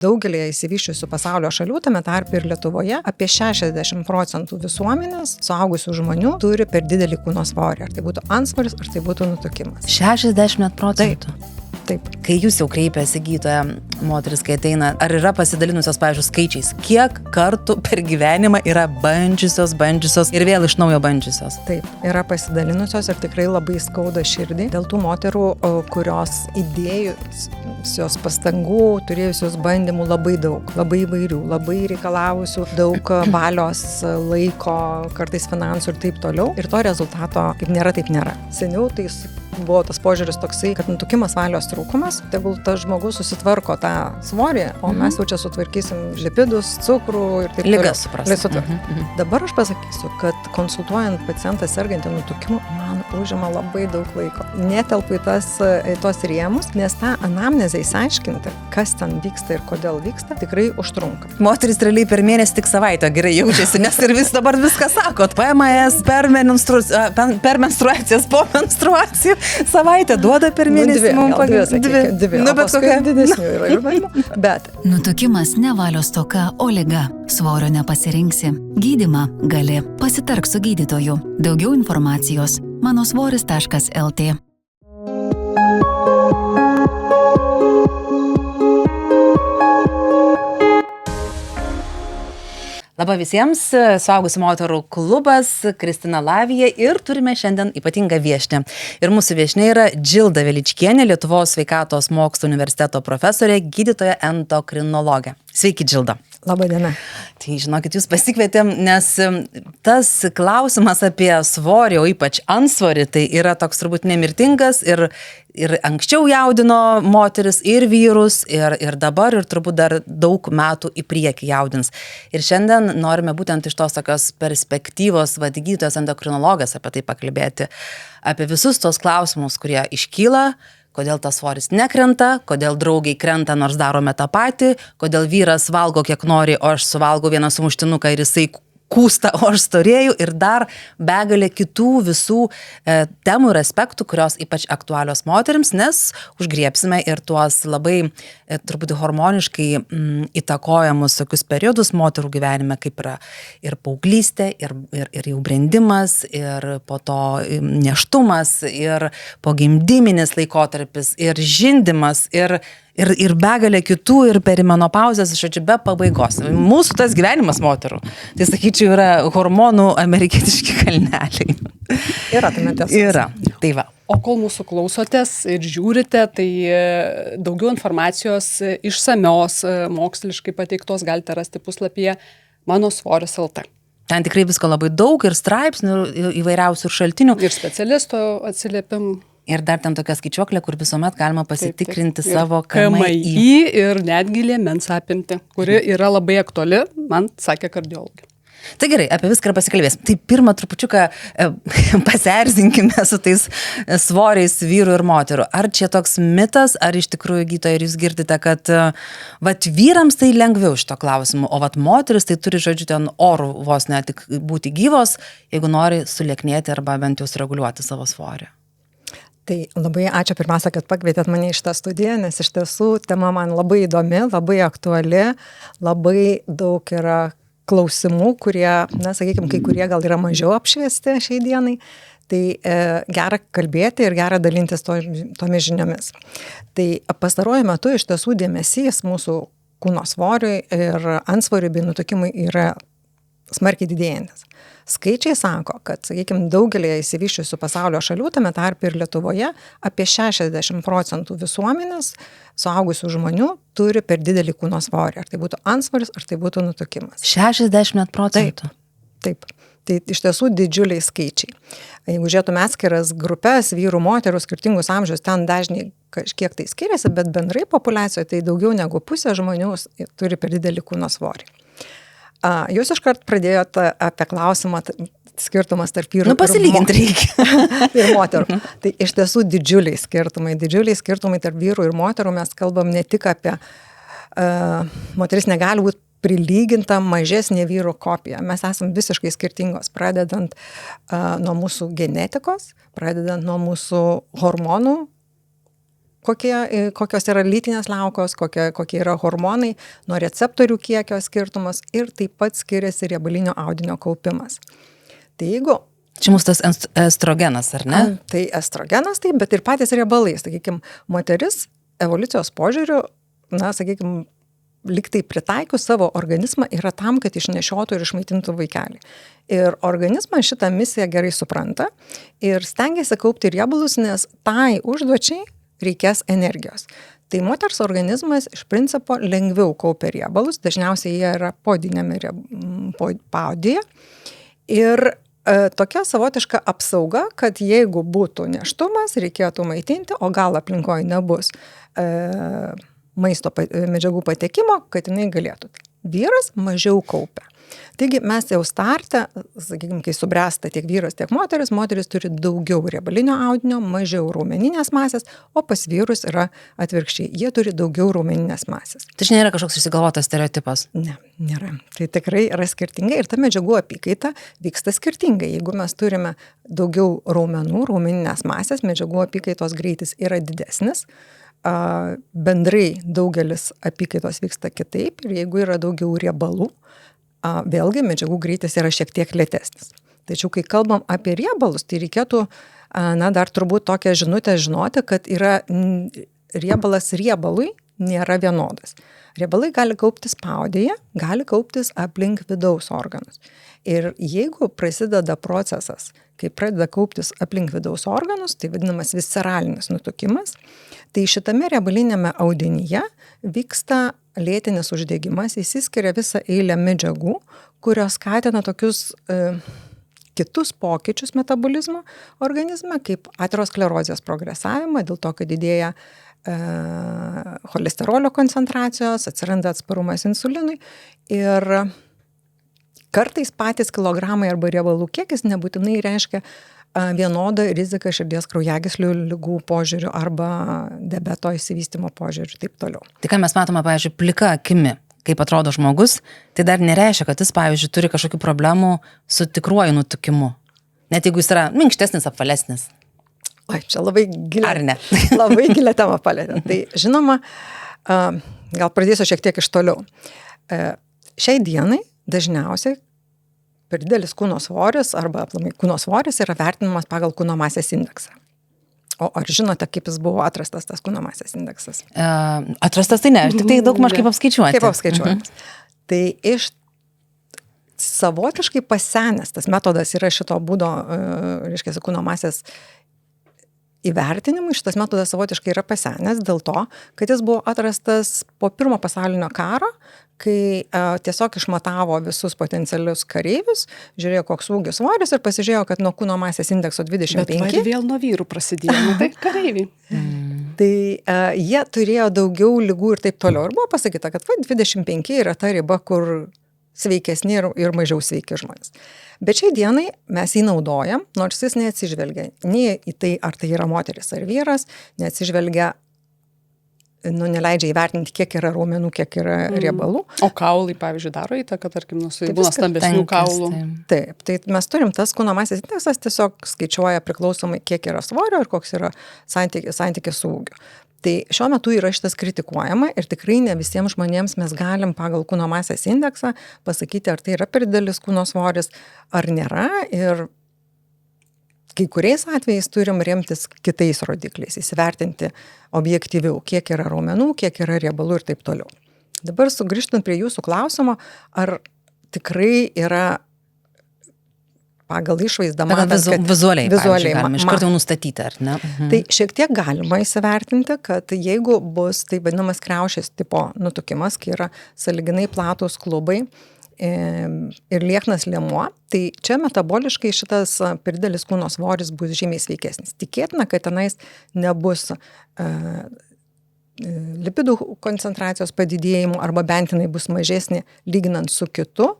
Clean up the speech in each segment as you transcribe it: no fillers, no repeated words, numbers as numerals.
Daugelį išsivysčiusių pasaulio šalių, tame tarpe ir Lietuvoje, apie 60% visuomenės suaugusių žmonių turi per didelį kūno svorį. Ar tai būtų antsvoris, ar tai būtų nutukimas. 60%? Taip. Kai jūs jau kreipėsi gydytoja, moteris, kai ateina, ar yra pasidalinusios, pavyzdžiui, skaičiais, kiek kartų per gyvenimą yra bandžiusios ir vėl iš naujo bandžiusios? Taip, yra pasidalinusios ir tikrai labai skauda širdį dėl tų moterų, kurios įdėjusios pastangų, turėjusios bandymų labai daug, labai įvairių, labai reikalavusių daug valios, laiko, kartais finansų ir taip toliau. Ir to rezultato kaip nėra, taip nėra. Seniau tai buvo tas požiūris toksai, kad nutukimas valios trūkumas, tegul tas žmogus susitvarko tą svorį, o mes jau čia sutvarkysim lipidus, cukrų ir taip toliau. Ligas suprasti. Dabar aš pasakysiu, kad konsultuojant pacientą sergantį nutukimu, man užima labai daug laiko. Netelpu į tos rėmus, nes tą anamnezę įsiaiškinti, kas ten vyksta ir kodėl vyksta, tikrai užtrunka. Moteris realiai per mėnesį tik savaitę gerai jaučiasi, nes ir vis dabar viską sakot. PMS, per menstruacijas, po menstruacijų. Savaitę duoda per mėnesį mums dvi. Nu, bet kokia didesnių yra ir vaimų. Bet. Nutukimas ne valios stoka, o liga. Svorio nepasirinksi. Gydymą gali. Pasitark su gydytoju. Daugiau informacijos manosvoris.lt. Labą visiems, suaugusių moterų klubas, Kristina Lavija ir turime šiandien ypatingą viešnią. Ir mūsų viešnia yra Džilda Veličkienė, Lietuvos sveikatos mokslų universiteto profesorė, gydytoja endokrinologė. Sveiki, Džilda. Labą dieną. Tai žinokit, jūs pasikvietėm, nes tas klausimas apie svorį, o ypač antsvorį, tai yra toks turbūt nemirtingas ir anksčiau jaudino moteris ir vyrus ir dabar ir turbūt dar daug metų į priekį jaudins. Ir šiandien norime būtent iš tos tokios perspektyvos, gydytojas endokrinologas apie tai pakalbėti, apie visus tos klausimus, kurie iškyla, kodėl tas svoris nekrenta, kodėl draugiai krenta, nors darome tą patį, kodėl vyras valgo kiek nori, o aš suvalgau vieną sumuštinuką ir jisai kūsta, o aš storėju ir dar begalė kitų visų temų ir aspektų, kurios ypač aktualios moterims, nes užgriepsime ir tuos labai turbūt hormoniškai įtakojamus tokius periodus moterų gyvenime, kaip yra ir paauglystė, ir jau brendimas, ir po to nėštumas, ir pogimdyminis laikotarpis, ir žindymas, ir begalė kitų, ir perimenopauzės, žodžiu, be pabaigos. Mūsų tas gyvenimas moterų, tai sakyčiau, yra hormonų amerikietiški kalneliai. Yra tame tiesos. Yra, tai va. O kol mūsų klausotės ir žiūrite, tai daugiau informacijos išsamios, moksliškai pateiktos galite rasti puslapyje manosvoris.lt. Ten tikrai visko labai daug, ir straipsnių, ir įvairiausių šaltinių. Ir specialistų atsiliepimų. Ir dar ten tokia skaičiuoklė, kur visuomet galima pasitikrinti savo KMI ir netgi liemens apimtį, kuri yra labai aktuali, man sakė kardiologė. Tai gerai, apie viską ir pasikalbėsim. Tai pirmą trupučiuką pasierzinkime su tais svoriais vyrų ir moterų. Ar čia toks mitas, ar iš tikrųjų, gydytoja, ir jūs girdite, kad vyrams tai lengviau šito klausimu, o moteris tai turi, žodžiu, ten orų vos ne tik būti gyvos, jeigu nori sulieknėti arba bent jau sureguliuoti savo svorį. Tai labai ačiū pirmiausia, kad pakvietėt mane į šitą studiją, nes iš tiesų tema man labai įdomi, labai aktuali, labai daug yra klausimų, kurie, sakykime, kai kurie gal yra mažiau apšviesti šiai dienai. Tai gera kalbėti ir gera dalintis tomis žiniomis. Tai pastaruoju metu iš tiesų dėmesys mūsų kūno svoriui ir antsvoriui bei nutukimui yra smarkiai didėjantis. Skaičiai sako, kad, sakykime, daugelį išsivysčiusių pasaulio šalių, tame tarpe ir Lietuvoje, apie 60% visuomenės suaugusių žmonių turi per didelį kūno svorį. Ar tai būtų antsvoris, ar tai būtų nutukimas. 60%? Taip. Tai iš tiesų didžiuliai skaičiai. Jeigu žiūrėtume atskiras grupės, vyrų, moterų, skirtingus amžius, ten dažniai kažkiek tai skiriasi, bet bendrai populiacijoje tai daugiau negu pusė žmonių turi per didelį kūno svorį. Jūs iškart pradėjote apie klausimą skirtumas tarp vyrų ir moterų. Tai iš tiesų didžiuliai skirtumai tarp vyrų ir moterų. Mes kalbam ne tik apie moteris negali būti prilyginta mažesnė vyrų kopija. Mes esam visiškai skirtingos, pradedant nuo mūsų genetikos, pradedant nuo mūsų hormonų kokios yra lytinės liaukos, kokie yra hormonai, nuo receptorių kiekio skirtumas ir taip pat skiriasi riebalinio audinio kaupimas. Tai jeigu... Čia mūsų tas estrogenas, ar ne? Tai estrogenas, taip, bet ir patys riebalai. Sakykime, moteris evoliucijos požiūriu, sakykime, liktai pritaikius savo organizmą yra tam, kad išnešiotų ir išmaitintų vaikelį. Ir organizmas šitą misiją gerai supranta ir stengiasi kaupti riebalus, nes tai užduočiai reikės energijos. Tai moters organizmas iš principo lengviau kaupia riebalus, dažniausiai jie yra podinėme paodyje. Ir tokia savotiška apsauga, kad jeigu būtų nėštumas, reikėtų maitinti, o gal aplinkoje nebus maisto medžiagų patekimo, kad jinai galėtų. Vyras mažiau kaupia. Taigi mes jau starte, sakykime, kai subręsta tiek vyras, tiek moteris turi daugiau riebalinio audinio, mažiau raumeninės masės, o pas vyrus yra atvirkščiai, jie turi daugiau raumeninės masės. Tai nėra kažkoks išsigalvotas stereotipas? Ne, nėra. Tai tikrai yra skirtingai ir ta medžiagų apykaita vyksta skirtingai. Jeigu mes turime daugiau raumenų, raumeninės masės, medžiagų apykaitos greitis yra didesnis, bendrai daugelis apykaitos vyksta kitaip ir jeigu yra daugiau riebalų, vėlgi medžiagų greitis yra šiek tiek lėtesnis. Tačiau kai kalbam apie riebalus, tai reikėtų, dar turbūt tokią žinutę žinoti, kad yra riebalas riebalui nėra vienodas. Riebalai gali kauptis paodėje, gali kauptis aplink vidaus organus. Ir jeigu prasideda procesas, kai pradeda kauptis aplink vidaus organus, tai vadinamas visceralinis nutukimas, tai šitame riebalinėme audinyje vyksta lėtinis uždegimas, įsiskiria visą eilę medžiagų, kurios skatina tokius kitus pokyčius metabolizmo organizme, kaip aterosklerozės progresavimą, dėl to, kad didėja cholesterolio koncentracijos, atsiranda atsparumas insulinui ir kartais patys kilogramai arba riebalų kiekis nebūtinai reiškia vienodą riziką širdies kraujagyslių ligų požiūrių arba diabeto išsivystymo požiūrių ir taip toliau. Tai ką mes matome, pavyzdžiui, plika akimi, kaip atrodo žmogus, tai dar nereiškia, kad jis, pavyzdžiui, turi kažkokių problemų su tikruoju nutukimu. Net jeigu jis yra minkštesnis, apvalesnis. Oi, čia labai gilė. Ar ne? Labai gilė tema palėtė. Tai žinoma, gal pradėsiu šiek tiek iš toliau. Šiai dienai dažniausiai per didelis kūno svoris arba aplamai kūno svoris yra vertinamas pagal kūno masės indeksą. O ar žinote, kaip jis buvo atrastas, tas kūno masės indeksas? Atrastas tai ne, aš tik tai daug maž kaip apskaičiuoti. Kaip apskaičiuoti. Tai iš savotiškai pasenęs tas metodas yra šito būdo, reiškia, kūno masės įvertinimui, šitas metodas savotiškai yra pasenęs dėl to, kad jis buvo atrastas po Pirmo pasaulinio karo, kai tiesiog išmatavo visus potencialius kareivius, žiūrėjo, koks ūgis svoris ir pasižiūrėjo, kad nuo kūno masės indekso 25. Bet vėl nuo vyrų prasidėjo, tai kareiviai. Tai jie turėjo daugiau ligų ir taip toliau. Ir buvo pasakyta, kad 25 yra ta riba, kur sveikesni ir mažiau sveiki žmonės. Bet šiai dienai mes jį naudojam, nors jis neatsižvelgia nei į tai, ar tai yra moteris ar vyras, neatsižvelgia, neleidžia įvertinti, kiek yra raumenų, kiek yra riebalų. O kaulai, pavyzdžiui, daro įtaką, tarkim, būna stambesnių kaulų. Taip, tai mes turim tas kūno masės indeksas, tiesiog skaičiuoja priklausomai, kiek yra svorio ir koks yra santykis su ūgiu. Tai šiuo metu yra šitas kritikuojama ir tikrai ne visiems žmonėms mes galim pagal kūno masės indeksą pasakyti, ar tai yra per didelis kūno svoris, ar nėra. Ir kai kuriais atvejais turim remtis kitais rodikliais, įsivertinti objektyviau, kiek yra raumenų, kiek yra riebalų ir taip toliau. Dabar sugrįžtant prie jūsų klausimo, ar tikrai yra pagal išvaizdą vizualiai galima iš karto nustatyti, ar ne? Tai šiek tiek galima įsivertinti, kad jeigu bus tai vadinamas kriaušės tipo nutukimas, kai yra sąlyginai platus klubai ir lieknas liemuo, tai čia metaboliškai šitas per didelis kūno svoris bus žymiai sveikesnis. Tikėtina, kad tenais nebus lipidų koncentracijos padidėjimų arba bent jinai bus mažesnė lyginant su kitu,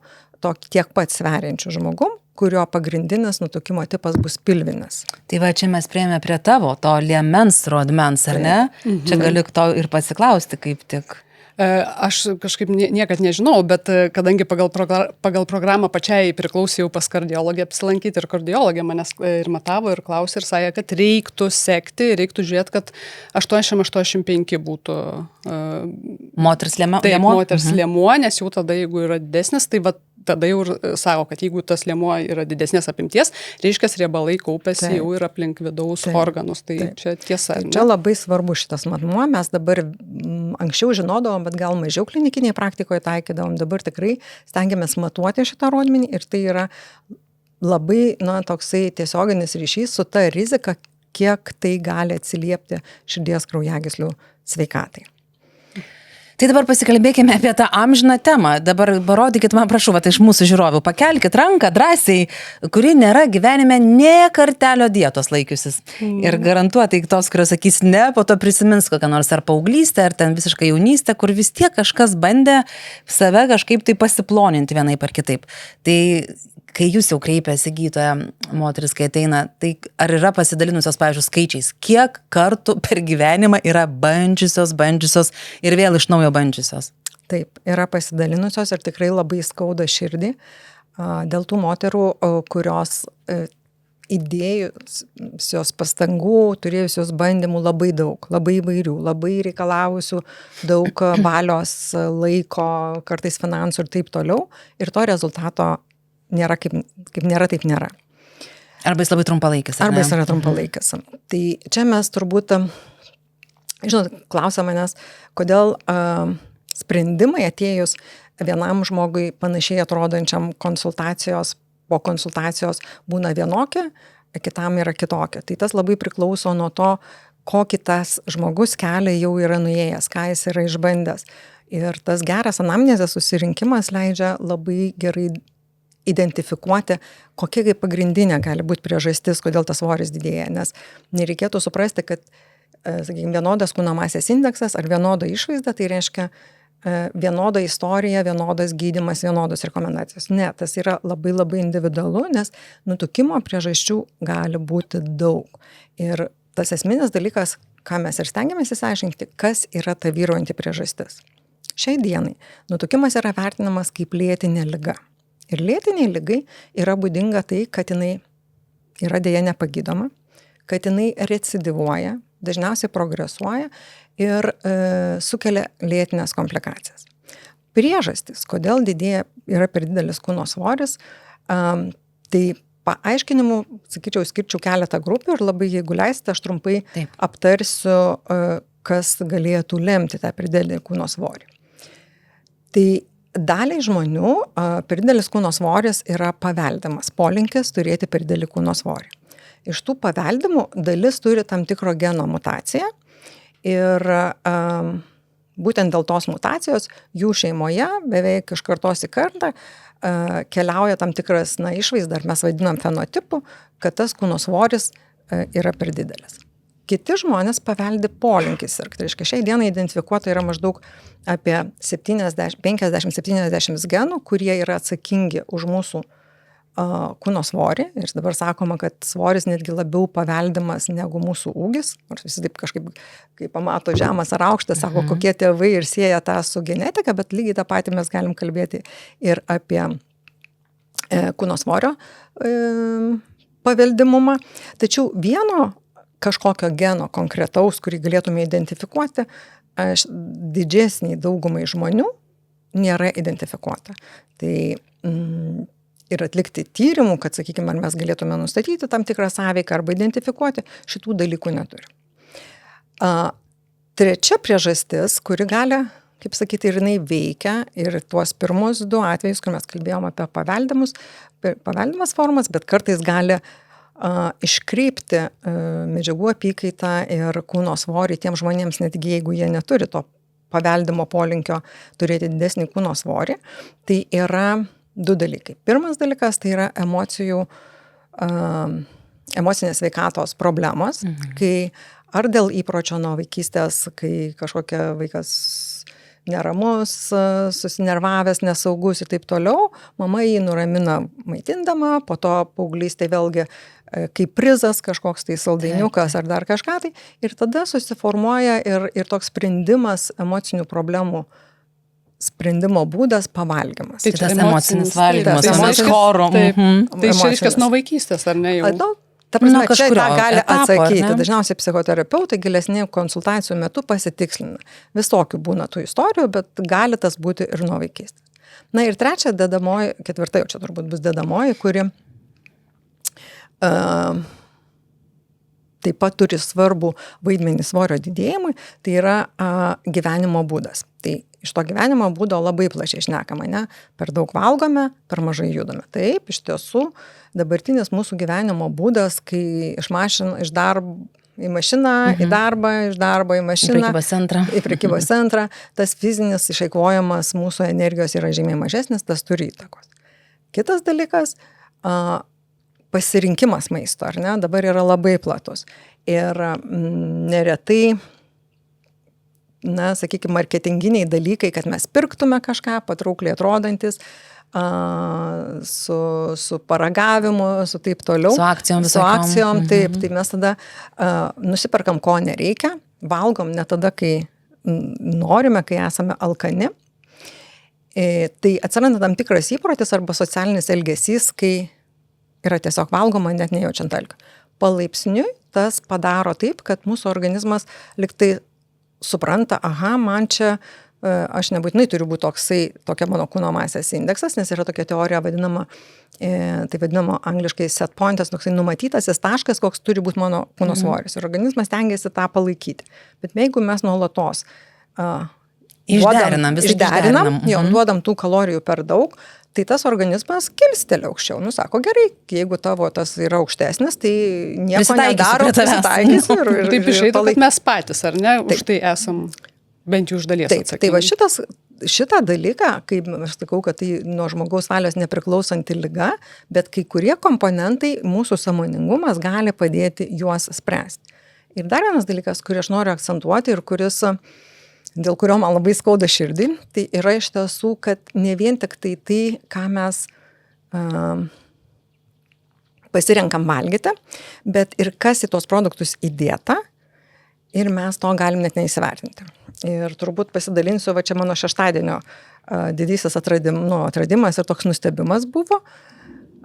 tiek pat sveriančiu žmogum, kurio pagrindinis nutukimo tipas bus pilvinis. Tai va, čia mes priėjome prie tavo, to liemens rodmens, ar ne? Čia galiu to ir pasiklausti, kaip tik. Aš kažkaip niekad nežinau, bet kadangi pagal programą pačiai priklausė jau pas kardiologę apsilankyti ir kardiologė manęs ir matavo ir klausė ir sakė, kad reiktų sekti, reiktų žiūrėti, kad 80-85 būtų Moters lėmuo? Taip, moters lėmuo, nes jau tada, jeigu yra didesnis, tai va, tada jau sako, kad jeigu tas lėmuo yra didesnės apimties, reiškia, riebalai kaupiasi jau ir aplink vidaus organus. Tai čia tiesa. Čia labai svarbu šitas matmuo. Mes dabar anksčiau žinodavom, bet gal mažiau klinikiniai praktikoje taikydavom. Dabar tikrai stengiamės matuoti šitą rodmenį ir tai yra labai, toksai tiesioginis ryšys su ta rizika, kiek tai gali atsiliepti širdies kraujagyslių sveikatai. Tai dabar pasikalbėkime apie tą amžiną temą. Dabar parodykit man, prašau, iš mūsų žiūrovių, pakelkit ranką drąsiai, kuri nėra gyvenime nė kartelio dietos laikiusis. Ir garantuotai tos, kurios sakys ne, po to prisimins kokią nors ar paauglystę, ar ten visiškai jaunystę, kur vis tiek kažkas bandė save kažkaip tai pasiploninti vienaip ar kitaip. Tai kai jūs jau kreipėsi gydytoja moteris, kai ateina, tai ar yra pasidalinusios, pavyzdžiui, skaičiais, kiek kartų per gyvenimą yra bandžiusios ir vėl iš naujo bandžiusios? Taip, yra pasidalinusios ir tikrai labai skauda širdį dėl tų moterų, kurios įdėjusios pastangų, turėjusios bandymų labai daug, labai įvairių, labai reikalavusių daug valios, laiko, kartais finansų ir taip toliau. Ir to rezultato nėra kaip nėra, taip nėra. Arba jis labai trumpalaikis. Arba jis yra trumpalaikis. Tai čia mes turbūt, klausia manęs, kodėl sprendimai atėjus vienam žmogui panašiai atrodančiam po konsultacijos būna vienokia, kitam yra kitokia. Tai tas labai priklauso nuo to, kokį tas žmogus kelią jau yra nuėjęs, ką jis yra išbandęs. Ir tas geras anamnezės susirinkimas leidžia labai gerai identifikuoti, kokia kaip pagrindinė gali būti priežastis, kodėl tas svoris didėja. Nes nereikėtų suprasti, kad, sakykime, vienodas kūno masės indeksas ar vienoda išvaizda, tai reiškia vienoda istorija, vienodas gydymas, vienodos rekomendacijos. Ne, tas yra labai labai individualu, nes nutukimo priežasčių gali būti daug. Ir tas esminis dalykas, ką mes ir stengiamės įsiaiškinti, kas yra ta vyraujanti priežastis. Šiai dienai nutukimas yra vertinamas kaip lėtinė liga. Ir lėtiniai ligai yra būdinga tai, kad jinai yra dėja nepagydoma, kad jinai recidivuoja, dažniausiai progresuoja ir sukelia lėtinės komplikacijas. Priežastis, kodėl yra per didelis kūno svoris, tai paaiškinimų, sakyčiau, skirčiau keletą grupių ir labai, jeigu leisite, aš trumpai aptarsiu, kas galėtų lemti tą per didelį kūno svorį. Tai daliai žmonių per didelis kūno svoris yra paveldimas polinkis turėti per didelį kūno svorį. Iš tų paveldimų dalis turi tam tikro geno mutaciją ir būtent dėl tos mutacijos jų šeimoje beveik iš kartos į kartą keliauja tam tikras išvaizda, ar mes vadinam fenotipu, kad tas kūno svoris yra per didelis. Kiti žmonės paveldi polinkis ir, tai reiškia, šiai dienai identifikuota yra maždaug apie 50-70 genų, kurie yra atsakingi už mūsų kūno svorį. Ir dabar sakoma, kad svoris netgi labiau paveldimas negu mūsų ūgis. Nors visi taip kažkaip, kai pamato žemas ar aukštas, sako, kokie tėvai ir sieja tą su genetika, bet lygiai tą patį mes galim kalbėti ir apie kūno svorio paveldimumą. Tačiau vieno kažkokio geno konkretaus, kurį galėtume identifikuoti, didžesniai daugumai žmonių nėra identifikuota. Tai ir atlikti tyrimų, kad, sakykime, ar mes galėtume nustatyti tam tikrą sąveiką arba identifikuoti, šitų dalykų neturi. Trečia priežastis, kuri gali, kaip sakyti, ir jinai veikia, ir tuos pirmus du atvejus, kur mes kalbėjom apie paveldimas formas, bet kartais gali iškreipti medžiagų apykaitą ir kūno svorį tiem žmonėms, netgi jeigu jie neturi to paveldimo polinkio turėti didesnį kūno svorį, tai yra du dalykai. Pirmas dalykas tai yra emocinės sveikatos problemos, kai ar dėl įpročio nuo vaikystės, kai kažkokia vaikas neramus, susinervavęs, nesaugus ir taip toliau, mama jį nuramina maitindama, po to paauglystė vėlgi kaip prizas, kažkoks tai saldainiukas ar dar kažką tai, ir tada susiformuoja ir toks sprendimas emocinių problemų sprendimo būdas pavalgymas. Tai tas emocinis valgymas, taip, su choru. Tai iš reiškia nuo vaikystės, ar ne jau? Ta prasme, čia tą kažkurio gali etapo, atsakyti. ar ne? Dažniausiai psichoterapeutai gilesnių konsultacijų metu pasitikslina. Visokių būna tų istorijų, bet gali tas būti ir nuo vaikystės. Na ir trečia, dedamoji, ketvirta jau čia turbūt bus dedamoji, kuri taip pat turi svarbų vaidmenį svorio didėjimui, tai yra gyvenimo būdas. Tai iš to gyvenimo būdo labai plačiai šnekama, ne? Per daug valgome, per mažai judame. Taip, iš tiesų, dabartinis mūsų gyvenimo būdas, kai iš darbo į mašiną, į darbą, iš darbo į mašiną, į prekybos centrą, tas fizinis išeikvojimas mūsų energijos yra žymiai mažesnis, tas turi įtakos. Kitas dalykas, pasirinkimas maisto, ar ne, dabar yra labai platus. Ir neretai, sakykime, marketinginiai dalykai, kad mes pirktume kažką patraukliai atrodantis, su paragavimu, su taip toliau. Su akcijom visokiom. Su akcijom, taip. Tai mes tada nusiperkam, ko nereikia, valgom ne tada, kai norime, kai esame alkani. Tai atsiranda tam tikras įprotis arba socialinis elgesys, kai yra tiesiog valgoma, net nejaučiant alkio. Palaipsniui tas padaro taip, kad mūsų organizmas liktai supranta, man čia, aš nebūtinai turiu būti tokia mano kūno masės indeksas, nes yra tokia teorija vadinama, tai vadinama angliškai set pointas, toksai numatytasis taškas, koks turi būti mano kūno svoris. Ir organizmas tengiasi tą palaikyti. Bet jeigu mes nuolatos išderinam, duodam tų kalorijų per daug, tai tas organizmas kilsteli aukščiau. Sako, gerai, jeigu tavo tas yra aukštesnis, tai nieko nedaro, prisitaikysiu ir taip išeitų, kad mes patys, ar ne, už tai esam bent jau iš dalies atsakingi. Tai va šitą dalyką, kaip aš sakau, kad tai nuo žmogaus valios nepriklausanti liga, bet kai kurie komponentai, mūsų sąmoningumas gali padėti juos spręsti. Ir dar vienas dalykas, kurį aš noriu akcentuoti ir dėl kurio man labai skauda širdį, tai yra iš tiesų, kad ne vien tik tai, ką mes pasirenkam valgyti, bet ir kas į tos produktus įdėta, ir mes to galim net neįsivertinti. Ir turbūt pasidalinsiu, čia mano šeštadienio didysis atradimas ir toks nustebimas buvo.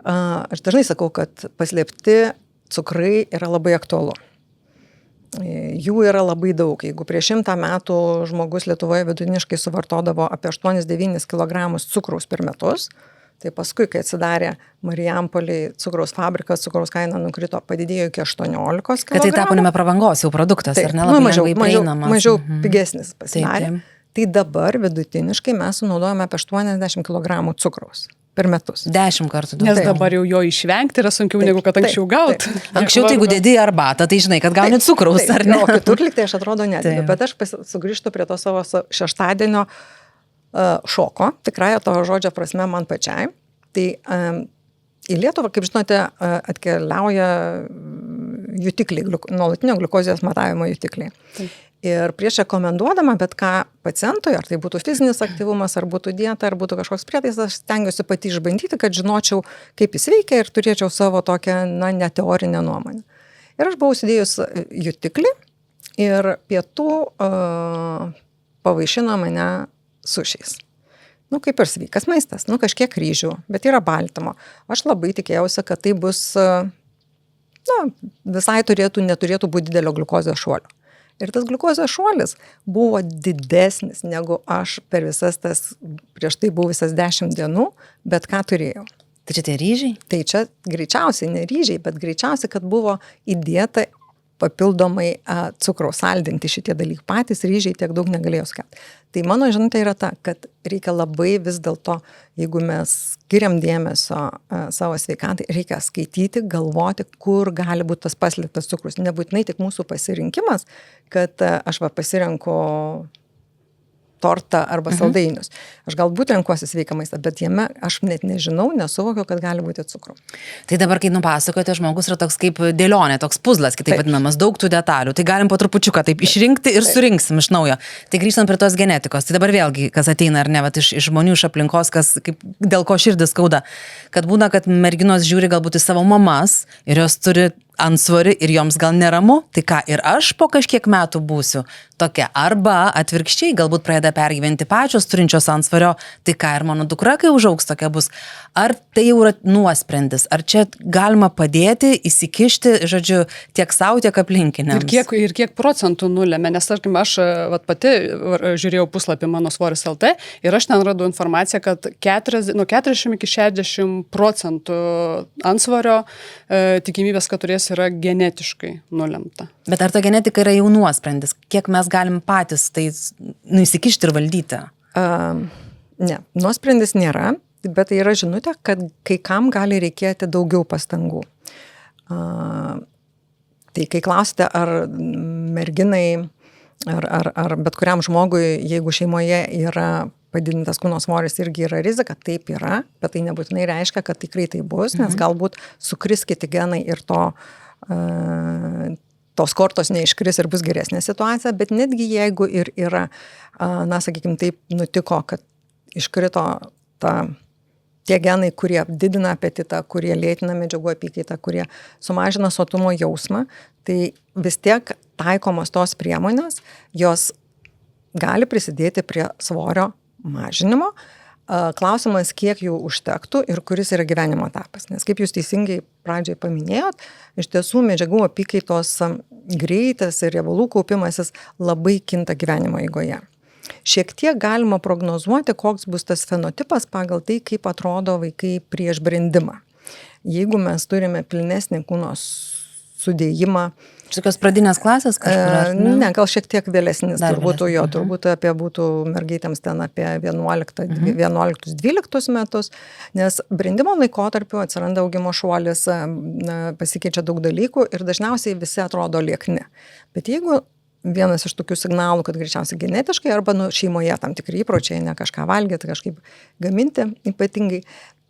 Aš dažnai sakau, kad paslėpti cukrai yra labai aktualu. Jų yra labai daug. Jeigu prieš 100 metų žmogus Lietuvoje vidutiniškai suvartodavo apie 8-9 kg cukraus per metus, tai paskui, kai atsidarė Marijampoliai cukraus fabrikas, cukraus kaina nukrito, padidėjo iki 18 kg. Kad tai tapo nebe prabangos jau produktas, ar ne, labai lengvai prieinamas. Mažiau pigesnis pasidarė. Tai dabar vidutiniškai mes sunaudojame apie 80 kg cukraus per metus. 10 kartų daugiau. Nes dabar jau jo išvengti yra sunkiau negu kad anksčiau gauti. Anksčiau, tai jeigu dedi arbatą, tai žinai, kad gauni cukraus, ar ne? O kitur liktai aš atrodo nedėdu, bet aš sugrįžtu prie to savo šeštadienio šoko, tikrąją to žodžio prasme man pačiai. Tai į Lietuvą, kaip žinote, atkeliauja jutikliai, nuolatinio gliukozės matavimo jutikliai. Ir prieš rekomenduodama bet ką pacientui, ar tai būtų fizinis aktyvumas, ar būtų dieta, ar būtų kažkoks prietaisas, aš stengiuosi pati išbandyti, kad žinočiau, kaip jis veikia ir turėčiau savo tokią, neteorinę nuomonę. Ir aš buvau įsidėjus jutiklį ir pietų pavaišino mane sušiais. Kaip ir sveikas maistas, kažkiek ryžių, bet yra baltymo. Aš labai tikėjausi, kad tai bus, visai neturėtų būti didelio gliukozės šuolio. Ir tas gliukozės šuolis buvo didesnis, negu aš per visas tas prieš tai buvusias 10 dienų, bet ką turėjau. Tai čia tie ryžiai? Tai čia greičiausiai ne ryžiai, bet greičiausiai, kad buvo įdėta papildomai cukraus saldinti šitie dalykai. Patys ryžiai tiek daug negalėjo skirti. Tai mano žinutė yra ta, kad reikia labai vis dėlto, jeigu mes skiriam dėmesio savo sveikatai, reikia skaityti, galvoti, kur gali būti tas paslėptas cukrus. Nebūtinai tik mūsų pasirinkimas, kad aš pasirenku tortą arba saldainius. Aš galbūt renkuosi sveiką maistą, bet jame aš net nežinau, nesuvokiu, kad gali būti cukrų. Tai dabar, kai nupasakote, žmogus yra toks kaip dėlionė, toks puzlas, kitaip vadinamas, daug tų detalių. Tai galim po trupučiuką taip išrinkti ir surinksim iš naujo. Tai grįžtant prie tos genetikos. Tai dabar vėlgi, kas ateina ar ne, vat, iš žmonių, iš aplinkos, kas, kaip, dėl ko širdis skauda. Kad būna, kad merginos žiūri galbūt į savo mamas ir jos turi antsvorį ir joms gal neramu, tai ką, ir aš po kažkiek metų būsiu tokia. Arba atvirkščiai, galbūt pradeda pergyventi pačios turinčios antsvorio, tai ką, ir mano dukra, kai užaugs, tokia bus. Ar tai jau yra nuosprendis? Ar čia galima padėti, įsikišti, žodžiu, tiek savo, tiek aplinkiniams? Ir kiek procentų nulėmė, nes, tarkim, aš pati žiūrėjau puslapį mano svoris LT ir aš ten radau informaciją, kad 40 iki 60% antsvorio tikimybės, kad turės, yra genetiškai nulemta. Bet ar ta genetika yra jau nuosprendis? Kiek mes galim patys tai įsikišti ir valdyti? Ne, nuosprendis nėra, bet tai yra žinutė, kad kai kam gali reikėti daugiau pastangų. Tai kai klausite, ar merginai, ar bet kuriam žmogui, jeigu šeimoje yra padidintas kūno svoris, irgi yra rizika, taip yra, bet tai nebūtinai reiškia, kad tikrai tai bus, nes galbūt sukris kiti genai ir tos kortos neiškris ir bus geresnė situacija, bet netgi jeigu ir yra, na, sakykime, taip nutiko, kad iškrito tie genai, kurie didina apetitą, kurie lėtina medžiagų apykaitą, kurie sumažina sotumo jausmą, tai vis tiek taikomos tos priemonės, jos gali prisidėti prie svorio mažinimo. Klausimas, kiek jų užtektų ir kuris yra gyvenimo etapas. Nes kaip jūs teisingai pradžiai paminėjot, iš tiesų medžiagų apykaitos greitas ir riebalų kaupimasis labai kinta gyvenimo eigoje. Šiek tiek galima prognozuoti, koks bus tas fenotipas pagal tai, kaip atrodo vaikai prieš brendimą. Jeigu mes turime pilnesnį kūno sudėjimą, tokios pradinės klasės kažkur? Ne, gal šiek tiek vėlesnis, turbūt būtų mergaitėms ten apie 11-12 metus, nes brendimo laikotarpiu atsiranda augimo šuolis, pasikeičia daug dalykų ir dažniausiai visi atrodo liekni. Bet jeigu vienas iš tokių signalų, kad greičiausiai genetiškai arba šeimoje tam tikri įpročiai, ne kažką valgyti, kažkaip gaminti ypatingai,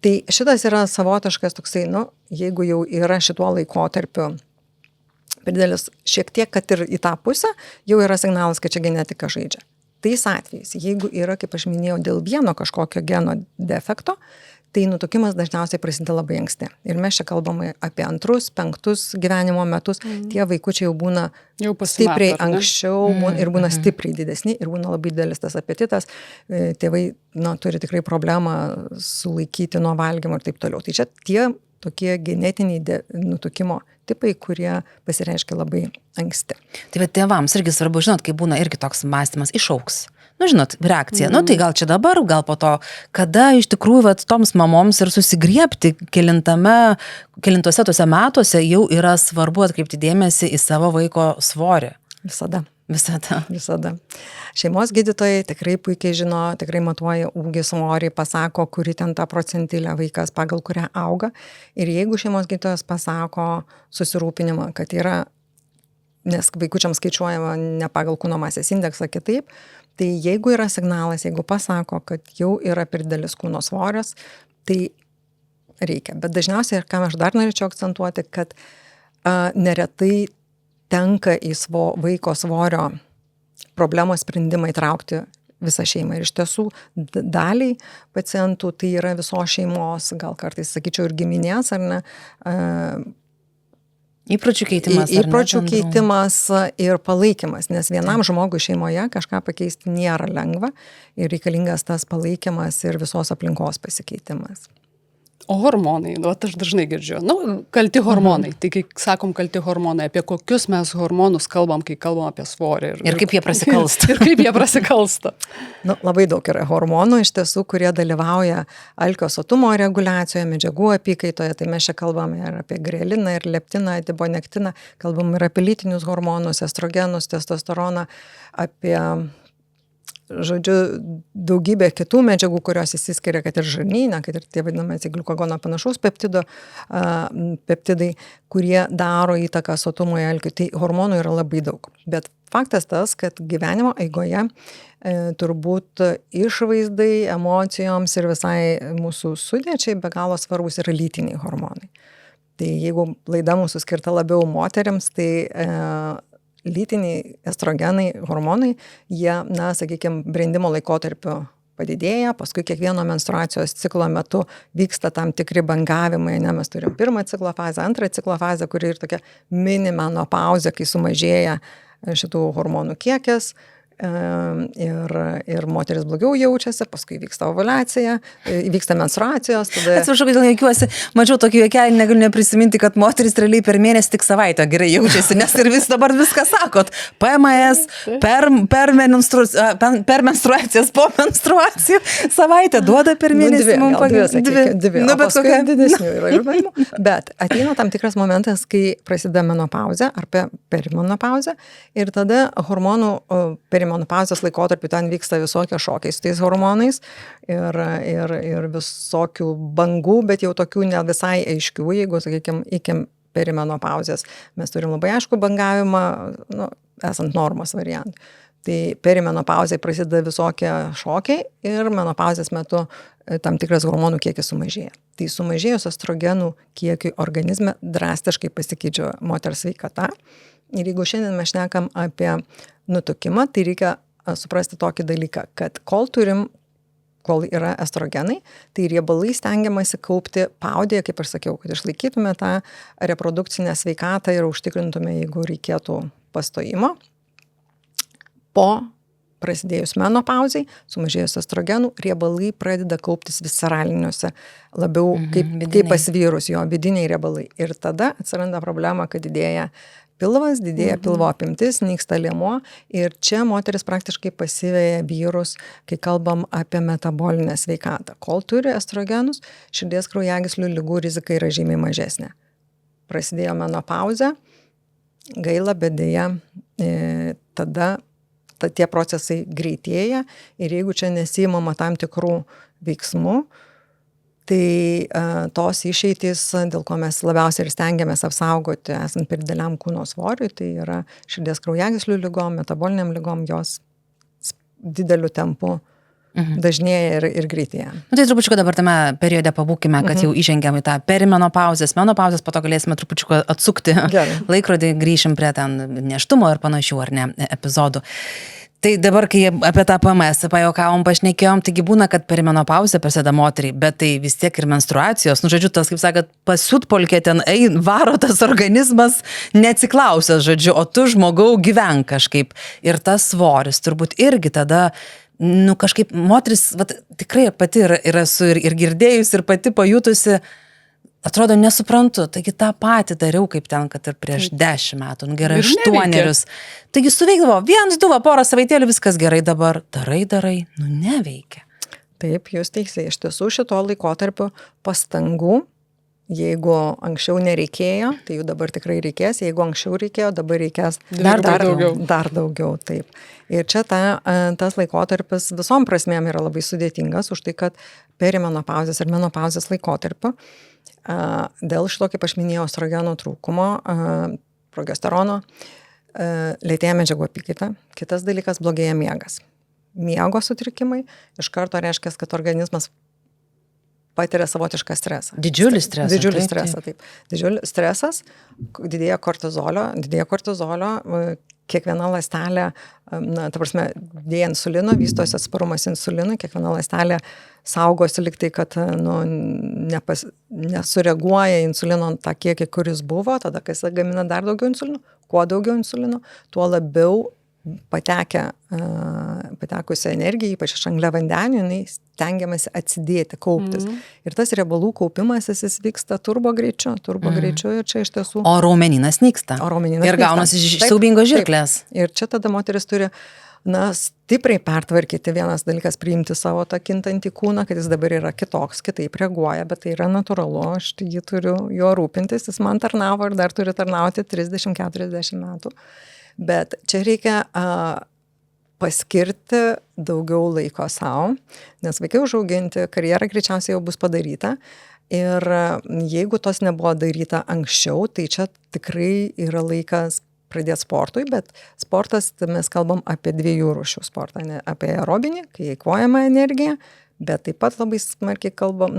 tai šitas yra savotiškas toksai, jeigu jau yra šituo laikotarpiu per didelis, šiek tiek, kad ir į tą pusę, jau yra signalas, kad čia genetika žaidžia. Tais atvejais, jeigu yra, kaip aš minėjau, dėl vieno kažkokio geno defekto, tai nutukimas dažniausiai prasideda labai anksti. Ir mes čia kalbame apie 2-5 gyvenimo metus, tie vaikučiai jau būna stipriai anksčiau ir būna stipriai didesni ir būna labai didelis tas apetitas. Tėvai turi tikrai problemą sulaikyti nuo valgymo ir taip toliau. Tai čia tie tokie genetiniai nutukimo tipai, kurie pasireiškia labai anksti. Tai bet tėvams irgi svarbu, žinot, kai būna irgi toks mąstymas, išaugs. Žinot, reakcija. Tai gal čia dabar, gal po to, kada iš tikrųjų toms mamoms ir susigriebti kelintose tuose metuose jau yra svarbu atkreipti dėmesį į savo vaiko svorį. Visada. Visada. Šeimos gydytojai tikrai puikiai žino, tikrai matuoja ūgį, svorį, pasako, kuri ten ta procentilė vaikas, pagal kurią auga. Ir jeigu šeimos gydytojas pasako susirūpinimą, kad yra, nes vaikučiams skaičiuojama ne pagal kūno masės indeksą kitaip, tai jeigu yra signalas, jeigu pasako, kad jau yra per didelis kūno svoris, tai reikia. Bet dažniausiai, ir ką aš dar norėčiau akcentuoti, kad neretai tenka į vaiko svorio problemos sprendimą įtraukti visą šeimą. Ir iš tiesų daliai pacientų tai yra visos šeimos, gal kartais, sakyčiau, ir giminės, ar ne? Įpročių keitimas. Įpročių keitimas ir palaikymas, nes vienam žmogui šeimoje kažką pakeisti nėra lengva ir reikalingas tas palaikymas ir visos aplinkos pasikeitimas. O hormonai, aš dažnai girdžiu, kalti hormonai. Tai kai sakom kalti hormonai, apie kokius mes hormonus kalbam, kai kalbam apie svorį. Ir kaip jie prasikalsta. Ir kaip jie prasikalsta. Labai daug yra hormonų iš tiesų, kurie dalyvauja alkio sotumo reguliacijoje, medžiagų apykaitoje. Tai mes čia kalbame ir apie greliną, ir leptiną, adiponektiną, kalbam ir apie lytinius hormonus, estrogenus, testosteroną, apie daugybė kitų medžiagų, kurios įsiskiria, kad ir žarnyne, kad ir tie vadinami gliukagono panašaus peptidai, kurie daro įtaką sotumui alkiui. Tai hormonų yra labai daug. Bet faktas tas, kad gyvenimo eigoje turbūt išvaizdai, emocijoms ir visai mūsų sudėčiai be galo svarbus yra lytiniai hormonai. Tai jeigu laida mūsų skirta labiau moteriams, tai lytiniai estrogenai, hormonai, jie, na, sakykime, brendimo laikotarpiu padidėja, paskui kiekvieno menstruacijos ciklo metu vyksta tam tikri bangavimai, ne, mes turim pirmą ciklo fazę, antrą ciklo fazę, kuri ir tokia mini menopauzė, kai sumažėja šitų hormonų kiekis. Ir moteris blogiau jaučiasi, paskui vyksta ovuliacija, vyksta menstruacijos. Tada... Atsiprašau, kad juokiuosi, mačiau tokį juokelį, negaliu neprisiminti, kad moteris realiai per mėnesį tik savaitę gerai jaučiasi, nes ir vis dabar viską sakot. PMS, per menstruacijas, po menstruacijų, savaitę duoda per mėnesį. Dvi. Nu, bet kokia didesnių yra išbandymų. Bet ateina tam tikras momentas, kai prasideda menopauzė ar perimenopauzė ir tada hormonų perimenopauzės laikotarpiu ten vyksta visokie šokiai su tais hormonais ir visokių bangų, bet jau tokių ne visai aiškių, jeigu, sakykime, iki perimenopauzės mes turim labai aišku bangavimą, nu, esant normos variantui. Tai perimenopauzėje prasideda visokie šokiai ir menopauzės metu tam tikras hormonų kiekis sumažėja. Tai sumažėjus estrogenų kiekiui organizme drastiškai pasikeičia moters sveikata. Ir jeigu šiandien mes šnekam apie nutukimą, tai reikia suprasti tokį dalyką, kad kol yra estrogenai, tai riebalai stengiamasi kaupti paudėje, kaip aš sakiau, kad išlaikytume tą reprodukcinę sveikatą ir užtikrintume, jeigu reikėtų pastojimo. Po prasidėjus menopauzei, sumažėjus estrogenų, riebalai pradeda kauptis visceraliniuose, labiau kaip pas vyrus, jo vidiniai riebalai. Ir tada atsiranda problema, kad didėja pilvas, didėja pilvo apimtis, nyksta liemuo ir čia moteris praktiškai pasiveja vyrus, kai kalbam apie metabolinę sveikatą. Kol turi estrogenus, širdies kraujagyslių ligų rizika yra žymiai mažesnė. Prasidėjo menopauzė, gaila, bet deja, tada tie procesai greitėja ir jeigu čia nesiimama tam tikrų veiksmų, tai tos išeitys, dėl ko mes labiausiai ir stengiamės apsaugoti, esant per dideliam kūno svoriui, tai yra širdies kraujagyslių ligom, metaboliniam ligom, jos dideliu tempu dažnėja ir greitėja. Tai trupučiuką dabar tame periode pabūkime, kad jau įžengiam į tą perimenopauzės, menopauzės, po to galėsime trupučiuką atsukti laikrodį, grįšim prie ten nėštumo ir panašių, ar ne, epizodų. Tai dabar, kai apie tą PMS pajuokavom, pašnekėjom, taigi būna, kad perimenopauzė prasideda moteriai, bet tai vis tiek ir menstruacijos, nu, žodžiu, tas, kaip sakot, pasiutpolkė ten, varo tas organizmas, neatsiklausęs, žodžiu, o tu žmogau gyvenk kažkaip. Ir tas svoris turbūt irgi tada, nu, kažkaip moteris, vat, tikrai pati yra esu ir girdėjus, ir pati pajutusi, atrodo, nesuprantu, taigi tą patį dariau kaip ten, kad ir prieš 10 metų, nu gerai, 8. Taigi suveikdavo, 1, 2, porą savaitėlių, viskas gerai, dabar darai, nu neveikia. Taip, jūs teisai, iš tiesų šito laikotarpiu pastangų, jeigu anksčiau nereikėjo, tai jų dabar tikrai reikės, jeigu anksčiau reikėjo, dabar reikės dar daugiau, taip. Ir čia tas laikotarpis visom prasmėm yra labai sudėtingas, už tai, kad perimenopauzės ir menopauzės laikotarpiu dėl šito, kaip aš minėjau, estrogeno trūkumo, progesterono, lėtėja medžiagų apykaita. Kitas dalykas, blogėja miegas. Miego sutrikimai iš karto reiškia, kad organizmas patiria savotišką stresą. Didžiulis stresas. Taip. Didžiulis stresas, didėja kortizolio, kiekviena ląstelė, na, ta prasme, dėja insulino, vystosi atsparumas insulinui, kiekviena ląstelė saugosi liktai, kad nu, nesureaguoja insulino tą kiekį, kuris buvo, tada kai jis gamina dar daugiau insulino, kuo daugiau insulino, tuo labiau patekusią energiją, ypač iš angliavandenių, jinai stengiamasi atsidėti, kauptis. Ir tas riebalų kaupimas, jis vyksta turbo greičiu ir čia iš tiesų... O raumenynas nyksta. Ir gaunasi siaubingos žirklės. Ir čia tada moteris turi, na, stipriai pertvarkyti, vienas dalykas priimti savo tą kintantį kūną, kad jis dabar yra kitoks, kitaip reaguoja, bet tai yra natūralu, aš jį turiu jo rūpintis, jis man tarnavo ir dar turi tarnauti 30-40 metų. Bet čia reikia paskirti daugiau laiko savo, nes vaikai užauginti, karjera greičiausiai jau bus padaryta ir jeigu tos nebuvo daryta anksčiau, tai čia tikrai yra laikas pradėti sportui, bet sportas, tai mes kalbam apie 2 rūšių sportą, ne apie aerobinį, kai eikvojama energija, bet taip pat labai smarkiai kalbam,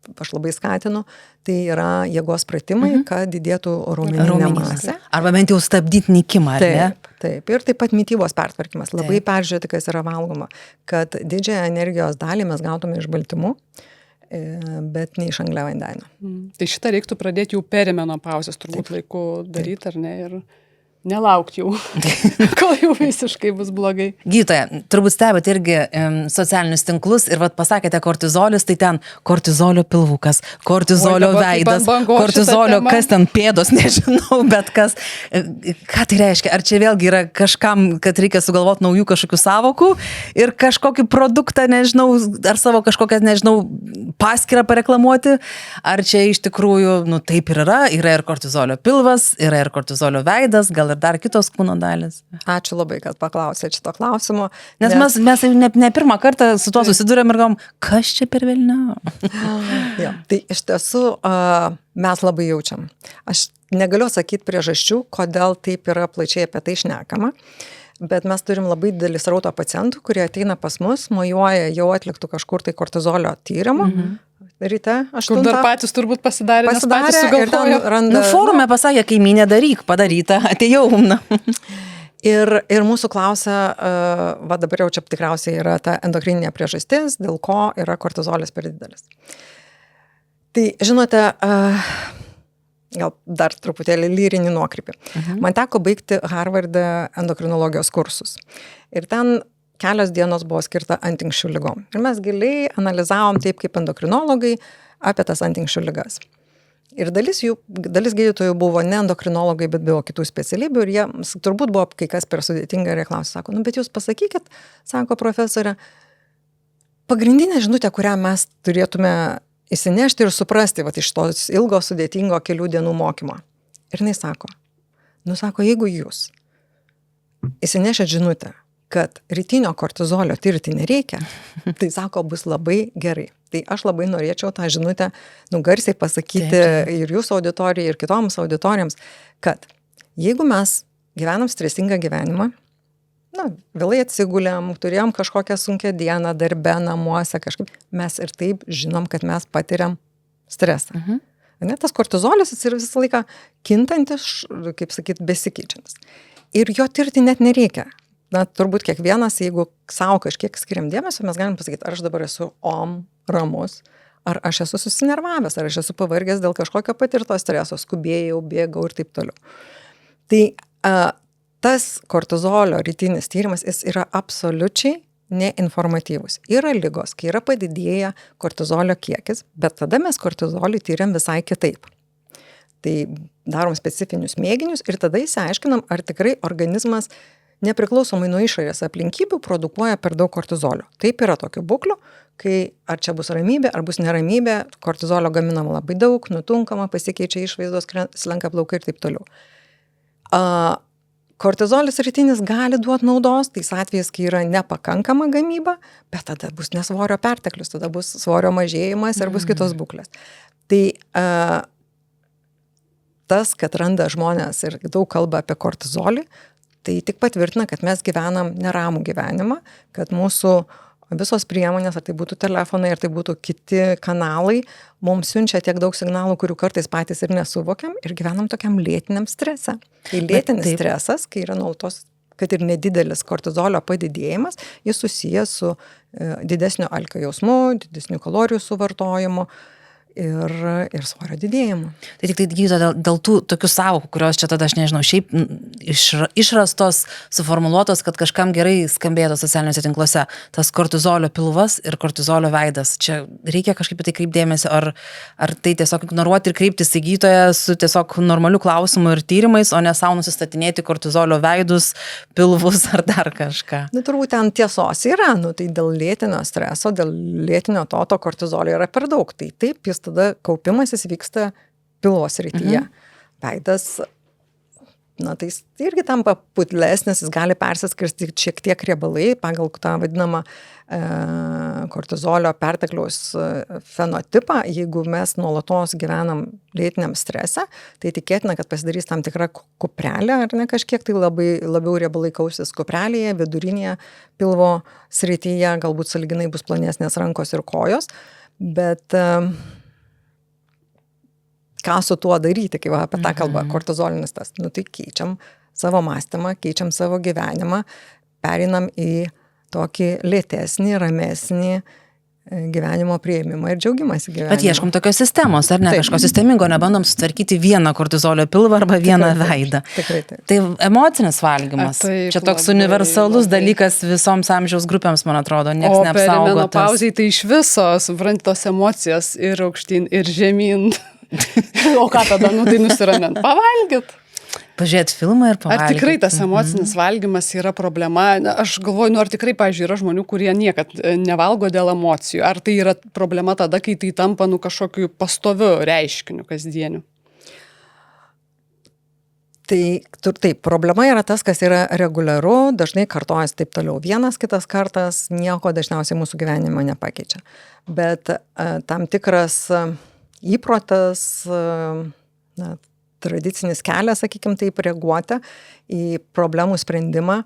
aš labai skatinu, tai yra jėgos pratimai, kad didėtų raumeninė masė. Arba bent jau stabdyti nykimą, ar ne? Taip. Ir taip pat mitybos pertvarkymas. Labai peržiūrėti, kas yra valgoma, kad didžiąją energijos dalį mes gautume iš baltymų, bet ne iš angliavandenio. Tai šitą reiktų pradėti jau perimenopauzės turbūt laiku daryti, ar ne? Ir nelaukti jau, kol jau visiškai bus blogai. Gydytoja, turbūt stebėt irgi socialinius tinklus ir pasakėte kortizolis, tai ten kortizolio pilvukas, kortizolio veidas, kortizolio, kas ten pėdos, nežinau, bet kas. Ką tai reiškia? Ar čia vėlgi yra kažkam, kad reikia sugalvoti naujų kažkokių savokų ir kažkokį produktą, nežinau, ar savo kažkokią, nežinau, paskyrą pareklamuoti? Ar čia iš tikrųjų, taip ir yra ir kortizolio pilvas, yra ir kortizolio veidas, gal ir dar kitos kūno dalis. Ačiū labai, kad paklausėte šito klausimo. Nes mes ne pirmą kartą su tuo susidurėm ir galvom, kas čia per velnią? Tai iš tiesų mes labai jaučiam. Aš negaliu sakyti priežasčių, kodėl taip yra plačiai apie tai šnekama, bet mes turim labai didelį srautą pacientų, kurie ateina pas mus, mojuoja jau atliktų kažkur tai kortizolio tyrimų. Ryte, 8. Kur dar patys turbūt pasidarė nes patys sugalvojo. Randa, forume pasakė, kaimynė daryk, padaryta, atėjau. Ir mūsų klausia, dabar jau čia tikriausiai yra ta endokrininė priežastis, dėl ko yra kortizolis per didelis. Tai, žinote, gal dar truputėlį lyrinį nuokrypį. Man teko baigti Harvarde endokrinologijos kursus. Ir ten kelios dienos buvo skirta antinkščių lygom. Ir mes giliai analizavom taip kaip endokrinologai apie tas antinkščių lygas. Ir dalis gydytojų buvo ne endokrinologai, bet buvo kitų specialybių ir jie turbūt buvo kai kas per sudėtinga ir jie klausė, sako, bet jūs pasakykit, sako profesorė, pagrindinė žinutė, kurią mes turėtume įsinešti ir suprasti iš tos ilgo sudėtingo kelių dienų mokymo. Ir jinai sako, jeigu jūs įsinešėt žinutę, kad rytinio kortizolio tirti nereikia, tai sako, bus labai gerai. Tai aš labai norėčiau tą žinutę garsiai pasakyti ir jūsų auditorijai, ir kitoms auditorijoms, kad jeigu mes gyvenam stresingą gyvenimą, vėlai atsigulėm, turėjom kažkokią sunkią dieną darbe, namuose, kažkaip, mes ir taip žinom, kad mes patiriam stresą. Tas kortizolis yra visą laiką kintantis, kaip sakyt, besikeičiantis. Ir jo tirti net nereikia. Turbūt kiekvienas, jeigu savo kažkiek skiriam dėmesio, mes galim pasakyti, ar aš dabar esu ramus, ar aš esu susinervavęs, ar aš esu pavargęs dėl kažkokio patirto streso, skubėjau, bėgau ir taip toliau. Tai tas kortizolio rytinis tyrimas, jis yra absoliučiai neinformatyvus. Yra ligos, kai yra padidėję kortizolio kiekis, bet tada mes kortizolį tyriam visai kitaip. Tai darom specifinius mėginius ir tada įsiaiškinam, ar tikrai organizmas nepriklausomai nuo išorės aplinkybių produkuoja per daug kortizolio. Taip yra tokių būklių, kai ar čia bus ramybė, ar bus neramybė, kortizolio gaminama labai daug, nutunkama, pasikeičia išvaizdos, slenka plaukai ir taip toliau. Kortizolis rytinis gali duoti naudos, tais atvejais, kai yra nepakankama gamyba, bet tada bus nesvorio perteklius, tada bus svorio mažėjimas ir bus kitos būklės. Tai tas, kad randa žmonės ir daug kalba apie kortizolį, tai tik patvirtina, kad mes gyvenam neramų gyvenimą, kad mūsų visos priemonės, ar tai būtų telefonai, ar tai būtų kiti kanalai, mums siunčia tiek daug signalų, kurių kartais patys ir nesuvokiam ir gyvenam tokiam lėtiniam strese. Tai lėtinis stresas, kai yra nuolatos, kad ir nedidelis kortizolio padidėjimas, jis susijęs su didesnio alkio jausmu, didesniu kalorijų suvartojimu ir svorio didėjimu. Tai tik tai gydytoja dėl tų tokių savokų, kurios čia tada, aš nežinau, šiaip išrastos, suformuluotos, kad kažkam gerai skambėtų socialiniuose tinkluose, tas kortizolio pilvas ir kortizolio veidas. Čia reikia kažkaip tai kreipdėmėsi, ar tai tiesiog ignoruoti ir kreiptis į gydytoją su tiesiog normaliu klausimu ir tyrimais, o ne savo nusistatinėti kortizolio veidus, pilvus ar dar kažką. Turbūt ten tiesos yra, tai dėl lėtinio streso, dėl lėtinio to kortizolio yra per daug. Tai taip, jis tada kaupimasis vyksta pilvos srityje. Veidas tai jis irgi tampa putlesnis, jis gali persiskirstyti šiek tiek riebalai pagal tą vadinamą kortizolio pertekliaus fenotipą. Jeigu mes nuolatos gyvenam lėtiniam strese, tai tikėtina, kad pasidarys tam tikra kuprelė, ar ne kažkiek, tai labiau riebalai kausis kuprelėje, vidurinėje pilvo srityje, galbūt sąlyginai bus plonesnės rankos ir kojos, bet ką su tuo daryti, kai apie tą kalbą, kortizolinis tas, tai keičiam savo mąstymą, keičiam savo gyvenimą, pereinam į tokį lėtesnį, ramesnį gyvenimo priėmimą ir džiaugimąsi gyvenimu. Bet ieškom tokios sistemos, ar ne? Taip. Kažko sistemingo, nebandom sutvarkyti vieną kortizolio pilvą arba vieną veidą. Tikrai taip. Tai emocinis valgymas. Taip, Čia toks labai, universalus labai. dalykas visoms amžiaus grupėms, man atrodo, O niekas neapsaugotas. perimenopauzai tai iš viso, supranti, tos emocijos ir aukštyn, ir žemyn. O ką tada, tai nusiramint, pavalgyt. Pažiūrėt filmą ir pavalgyti. Ar tikrai tas emocinis valgymas yra problema? Aš galvoju, ar tikrai, pavyzdžiui, yra žmonių, kurie niekad nevalgo dėl emocijų. Ar tai yra problema tada, kai tai tampa kažkokiu pastoviu reiškiniu kasdieniu? Tai taip, problema yra tas, kas yra reguliaru, dažnai kartojas taip toliau. Vienas kitas kartas nieko dažniausiai mūsų gyvenimo nepakeičia. Bet tam tikras įprotis, tradicinis kelias, sakykime taip, reaguoti į problemų sprendimą,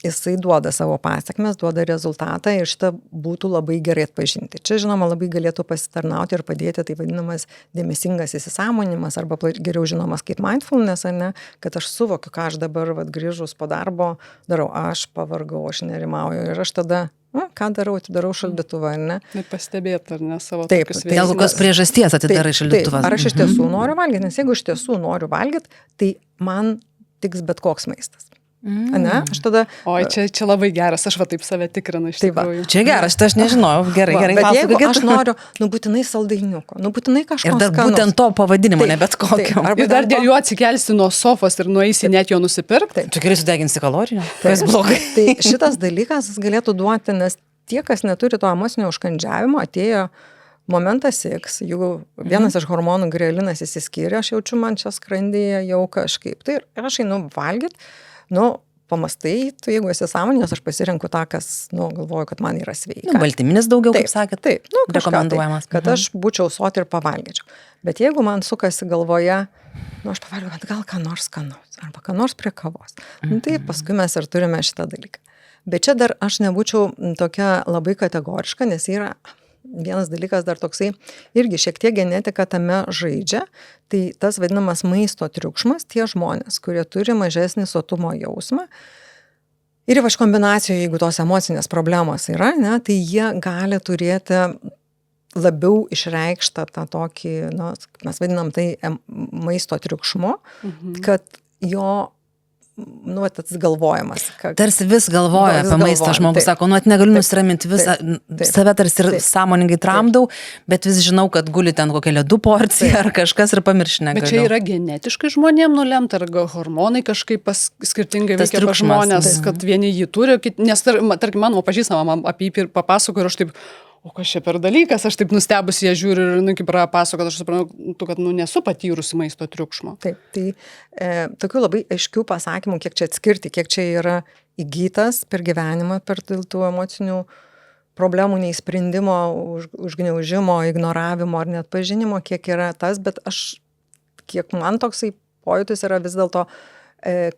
jisai duoda savo pasiekmes, duoda rezultatą ir šitą būtų labai gerai atpažinti. Čia, žinoma, labai galėtų pasitarnauti ir padėti tai vadinamas dėmesingas įsisąmonimas arba geriau žinomas kaip mindfulness, ar ne, kad aš suvokiu, ką aš dabar grįžus po darbo darau, aš pavargau, aš nerimauju ir aš tada ką darau, atidarau šaldytuvą, ar ne? Ir pastebėti, ar ne, savo Taip, tokius Dėl kokios priežasties atidarai šaldytuvą. Ar aš iš tiesų noriu valgyti, nes jeigu iš tiesų noriu valgyti, tai man tiks bet koks maistas. Ne? Aš tada... Oi, čia labai geras, aš taip save tikrinu iš tikrųjų. Čia geras, aš nežinojau, gerai. Bet jeigu aš noriu, būtinai saldainiuko, būtinai kažko ir dar skanaus. būtent to pavadinimo, ne bet kokio. Ir dar dėl jų atsikelsi nuo sofos ir nueisi net jo nusipirkti. Tu gerai sudeginsi kalorijų? Kas blogai? Tai šitas dalykas galėtų duoti, nes tie, kas neturi to emocinio užkandžiavimo, atėjo momentas X, jeigu vienas iš hormonų grelinas įsiskyrė, aš jaučiu man čia skrandyje jau kažkaip. Tai ir aš einu valgyti, pamastai, tu jeigu esi sąmoningas, aš pasirenku tą, kas, galvoju, kad man yra sveika. Baltyminis daugiau, kaip sakėt, taip, rekomenduojamas. Kad aš būčiau soti ir pavalgyčiau. Bet jeigu man sukasi galvoje, aš pavalgiau, bet gal ką nors skanaus, arba ką nors prie kavos. Tai paskui mes ir turime šitą dalyką. Bet čia dar aš nebūčiau tokia labai kategoriška, nes yra vienas dalykas dar toksai, irgi šiek tiek genetika tame žaidžia, tai tas vadinamas maisto triukšmas, tie žmonės, kurie turi mažesnį sotumo jausmą, ir ypač kombinacijoje, jeigu tos emocinės problemos yra, tai jie gali turėti labiau išreikštą tą tokį, mes vadinam tai maisto triukšmu, kad jo atsigalvojimas. Tarsi vis galvoja apie maistą, žmogus sako, negaliu nusiraminti visą, save tarsi ir sąmoningai tramdau, bet vis žinau, kad guli ten kokia ledų porcija ar kažkas ir pamiršti negaliu. Bet čia yra genetiškai žmonėm nulemta, ar hormonai kažkaip skirtingai veikia pas žmonės, kad vieni jį turi, nes tarkim, mano pažįstama apie jį papasako ir aš taip, o kas čia per dalykas, aš taip nustebusi ją žiūriu ir kaip pasako, kad aš suprantu, kad nesu patyrusi maisto triukšmo. Taip, tai tokių labai aiškių pasakymų, kiek čia atskirti, kiek čia yra įgytas per gyvenimą, per tų emocinių problemų neįsprendimo, užgniaužimo, ignoravimo ar net pažinimo, kiek yra tas, bet kiek man toksai pojūtis yra vis dėlto,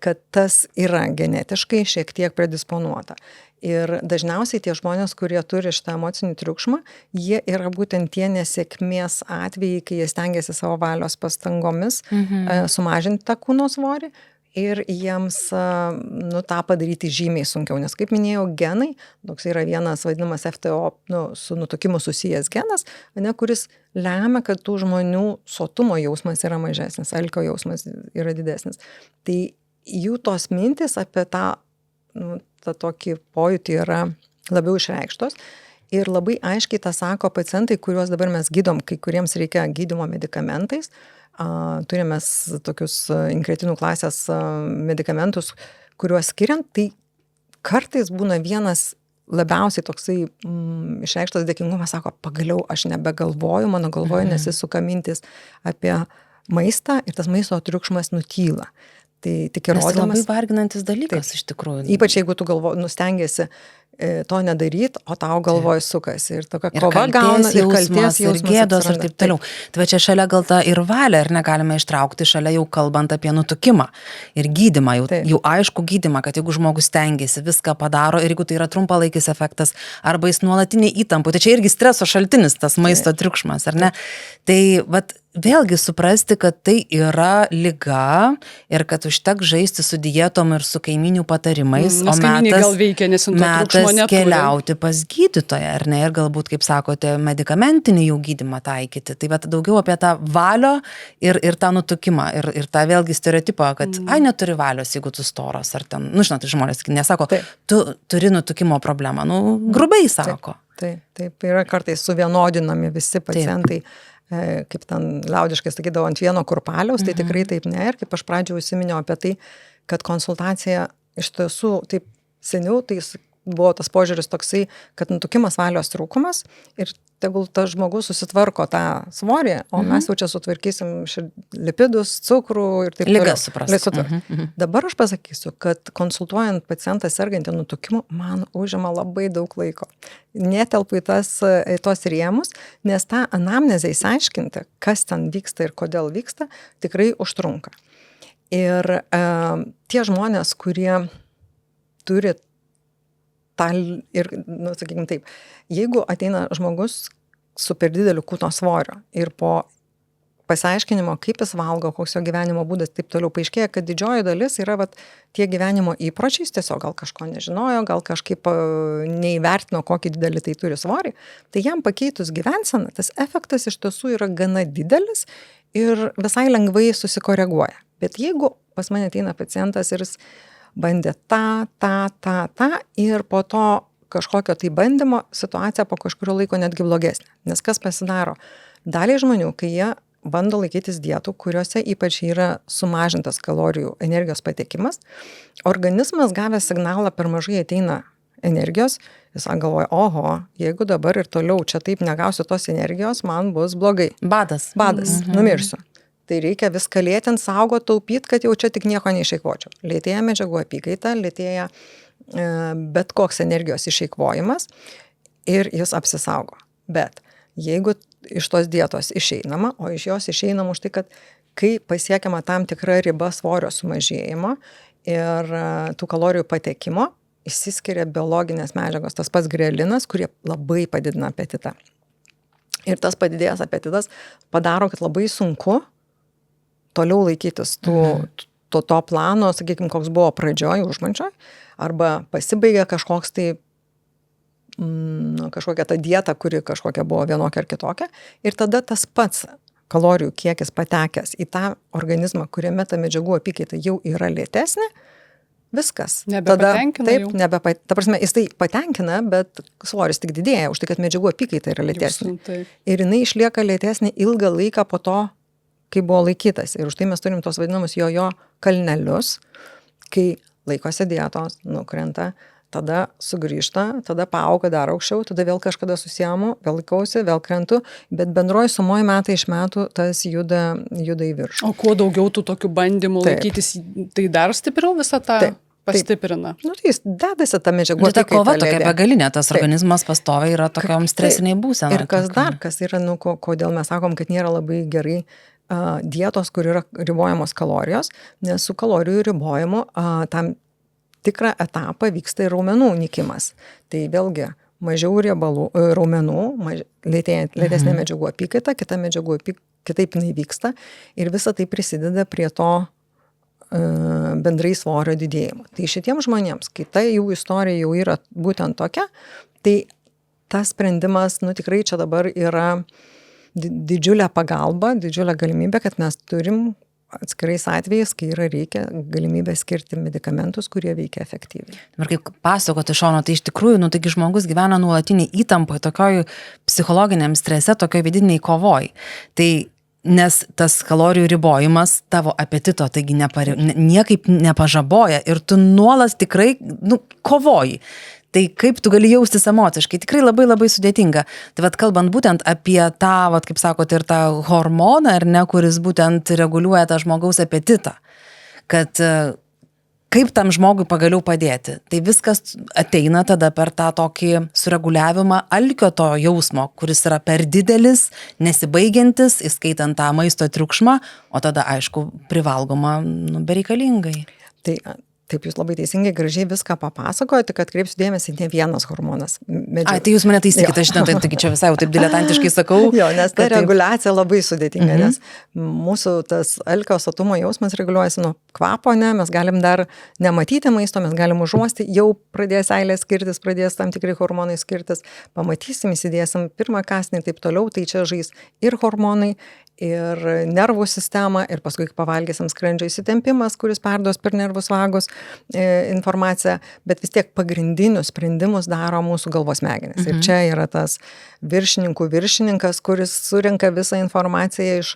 kad tas yra genetiškai šiek tiek predisponuota. Ir dažniausiai tie žmonės, kurie turi šitą emocinį triukšmą, jie yra būtent tie nesėkmės atvejai, kai jie stengiasi savo valios pastangomis sumažinti tą kūno svorį ir jiems tą padaryti žymiai sunkiau. Nes, kaip minėjau, genai, toks yra vienas vadinamas FTO, su nutukimu susijęs genas, kuris lemia, kad tų žmonių sotumo jausmas yra mažesnis, alkio jausmas yra didesnis. Tai jų tos mintis apie tą tokį pojūtį yra labiau išreikštos ir labai aiškiai tą sako pacientai, kuriuos dabar mes gydom, kai kuriems reikia gydymo medikamentais. Turime tokius inkretinų klasės medikamentus, kuriuos skiriant, tai kartais būna vienas labiausiai toksai išreikštas dėkingumas, sako, pagaliau aš nebegalvoju, mano galvoje nesisuka mintis apie maistą ir tas maisto triukšmas nutyla. Tai tik Nes tai labai įrodymas. varginantis dalykas iš tikrųjų. Ypač jeigu tu nustengiasi to nedaryt, o tau galvoj sukasi. Ir tokia Ir kova gauna, ir kalties ir jausmas gėdos ir atsiranda. taip toliau. Tai va čia šalia gal ta ir valia, ir negalime ištraukti šalia jau kalbant apie nutukimą ir gydymą, jau aišku gydymą, kad jeigu žmogus stengiasi, viską padaro ir jeigu tai yra trumpalaikis efektas, arba jis nuolatiniai įtampų, tai čia irgi streso šaltinis, tas maisto triukšmas, ar ne? Tai vat vėlgi suprasti, kad tai yra liga ir kad užtek žaisti su dietom ir su kaiminių patarimais, Nes kaimynai gal veikia, nes jin to triukšmo neturi. Keliauti pas gydytoją, ar ne, ir galbūt, kaip sakote, medikamentinį jau gydymą taikyti. Tai bet daugiau apie tą valio ir tą nutukimą ir tą vėlgi stereotipą, kad ai neturi valios, jeigu tu storas, ar ten, žinot, žmonės nesako, tu turi nutukimo problemą, grubiai sako. Taip, yra kartais suvienodinami visi pacientai. Kaip ten liaudiškai sakydavo, ant vieno kurpaliaus, tai tikrai taip ne. Ir kaip aš pradžioje užsiminiau apie tai, kad konsultacija iš tiesų taip seniau, tai buvo tas požiūris toksai, kad nutukimas valios trūkumas ir tegul tas žmogus susitvarko tą svorį, o mes jau čia sutvarkysim lipidus, cukrų ir taip toliau. Ligas suprasti. Dabar aš pasakysiu, kad konsultuojant pacientą sergantį nutukimu, man užima labai daug laiko. Netelpu į tos rėmus, nes tą anamnezę įsiaiškinti, kas ten vyksta ir kodėl vyksta, tikrai užtrunka. Ir tie žmonės, kurie turi ir, sakykime taip, jeigu ateina žmogus su per dideliu kūno svorio ir po pasiaiškinimo, kaip jis valgo, koks jo gyvenimo būdas, taip toliau paaiškėja, kad didžioji dalis yra tie gyvenimo įpročiais, tiesiog gal kažko nežinojo, gal kažkaip neįvertino, kokį didelį tai turi svorį, tai jam pakeitus gyvenseną, tas efektas iš tiesų yra gana didelis ir visai lengvai susikoreguoja. Bet jeigu pas mane ateina pacientas ir jis bandė tą ir po to kažkokio tai bandymo situacija po kažkurio laiko netgi blogesnė. Nes kas pasidaro? Daliai žmonių, kai jie bando laikytis dietų, kuriuose ypač yra sumažintas kalorijų energijos patekimas, organizmas gavęs signalą per mažai ateina energijos, jis galvoja, oho, jeigu dabar ir toliau čia taip negausiu tos energijos, man bus blogai. Badas, numirsiu. Tai reikia viską lėtinti, saugot, taupyti, kad jau čia tik nieko neišeikvočiau. Lėtėja medžiagų apykaita, lėtėja bet koks energijos išeikvojimas ir jis apsisaugo. Bet jeigu iš tos dietos išeinama, o iš jos išeinama už tai, kad kai pasiekiama tam tikra riba svorio sumažėjimo ir tų kalorijų patekimo, išsiskiria biologinės medžiagos, tas pats grelinas, kurie labai padidina apetitą. Ir tas padidėjęs apetitas padaro, kad labai sunku toliau laikytis to plano, sakykime, koks buvo pradžioj, užmančioj, arba pasibaigia kažkoks tai, kažkokia ta dieta, kuri kažkokia buvo vienokia ar kitokia, ir tada tas pats kalorijų kiekis patekęs į tą organizmą, kuriame ta medžiagų apykaita jau yra lėtesnė, viskas. Nebepatenkina jau. Ta prasme, jis tai patenkina, bet svoris tik didėja, už tai, kad medžiagų apykaita yra lėtesnė. Ir jinai išlieka lėtesnė ilgą laiką po to, kai buvo laikytas. Ir už tai mes turim tos vadinamus jojo kalnelius, kai laikosi dietos, nukrenta, tada sugrįžta, tada paauga dar aukščiau, tada vėl kažkada susiemu, vėl laikausi, vėl krentu, bet bendroji sumoji metai iš metų tas juda į viršų. O kuo daugiau tų tokių bandymų laikytis, tai dar stipriau visą tą pastiprina? Tai jis dedasi tą medžiagų. Ta kova tokia begalinė, tas organizmas pastoviai yra tokiam stresiniai būsenai. Ir kas yra, kodėl mes sakom, kad nėra labai gerai dietos, kur yra ribojamos kalorijos, nes su kalorijų ribojimu tam tikrą etapą vyksta ir raumenų nykimas. Tai vėlgi mažiau raumenų, lėtesnė medžiagų apykaita, kita medžiagų kitaip jinai vyksta ir visa tai prisideda prie to bendrai svorio didėjimo. Tai šitiems žmonėms, kai ta jų istorija jau yra būtent tokia, tai tas sprendimas, tikrai čia dabar yra didžiulė pagalba, didžiulė galimybė, kad mes turim atskirais atvejais, kai reikia galimybę skirti medikamentus, kurie veikia efektyviai. Ir kaip pasakoti šono, tai iš tikrųjų, taigi žmogus gyvena nuolatiniai įtampoje, tokioj psichologiniam strese, tokioj vidiniai kovoj. Tai nes tas kalorijų ribojimas tavo apetito, taigi niekaip nepažaboja ir tu nuolat tikrai, kovoji. Tai kaip tu gali jaustis emociškai, tikrai labai labai sudėtinga. Tai kalbant būtent apie tą, kaip sakote, ir tą hormoną, ar ne, kuris būtent reguliuoja tą žmogaus apetitą. kad kaip tam žmogui pagaliau padėti. Tai viskas ateina tada per tą tokį sureguliavimą alkio to jausmo, kuris yra per didelis, nesibaigiantis, įskaitant tą maisto triukšmą, o tada, aišku, privalgoma bereikalingai. Tai taip, jūs labai teisingai, gražiai viską papasakojate, kad kreipsiu dėmesį ne vienas hormonas. Ai, tai jūs mane taisykite, aš žinau, tai čia visai jau taip diletantiškai sakau. Jo, nes ta reguliacija labai sudėtinga, nes mūsų tas alkio sotumo jausmas reguliuojasi nuo kvapo, ne, mes galim dar nematyti maisto, mes galim užuosti, jau pradės seilės skirtis, pradės tam tikri hormonai skirtis, pamatysim, įsidėsim pirmą kąsnį ir taip toliau, tai čia žais ir hormonai, ir nervų sistema, ir paskui pavalgysim skrandžio įsitempimas, kuris perduos per nervus vagus informaciją, bet vis tiek pagrindinius sprendimus daro mūsų galvos smegenys. Ir čia yra tas viršininkų viršininkas, kuris surinka visą informaciją iš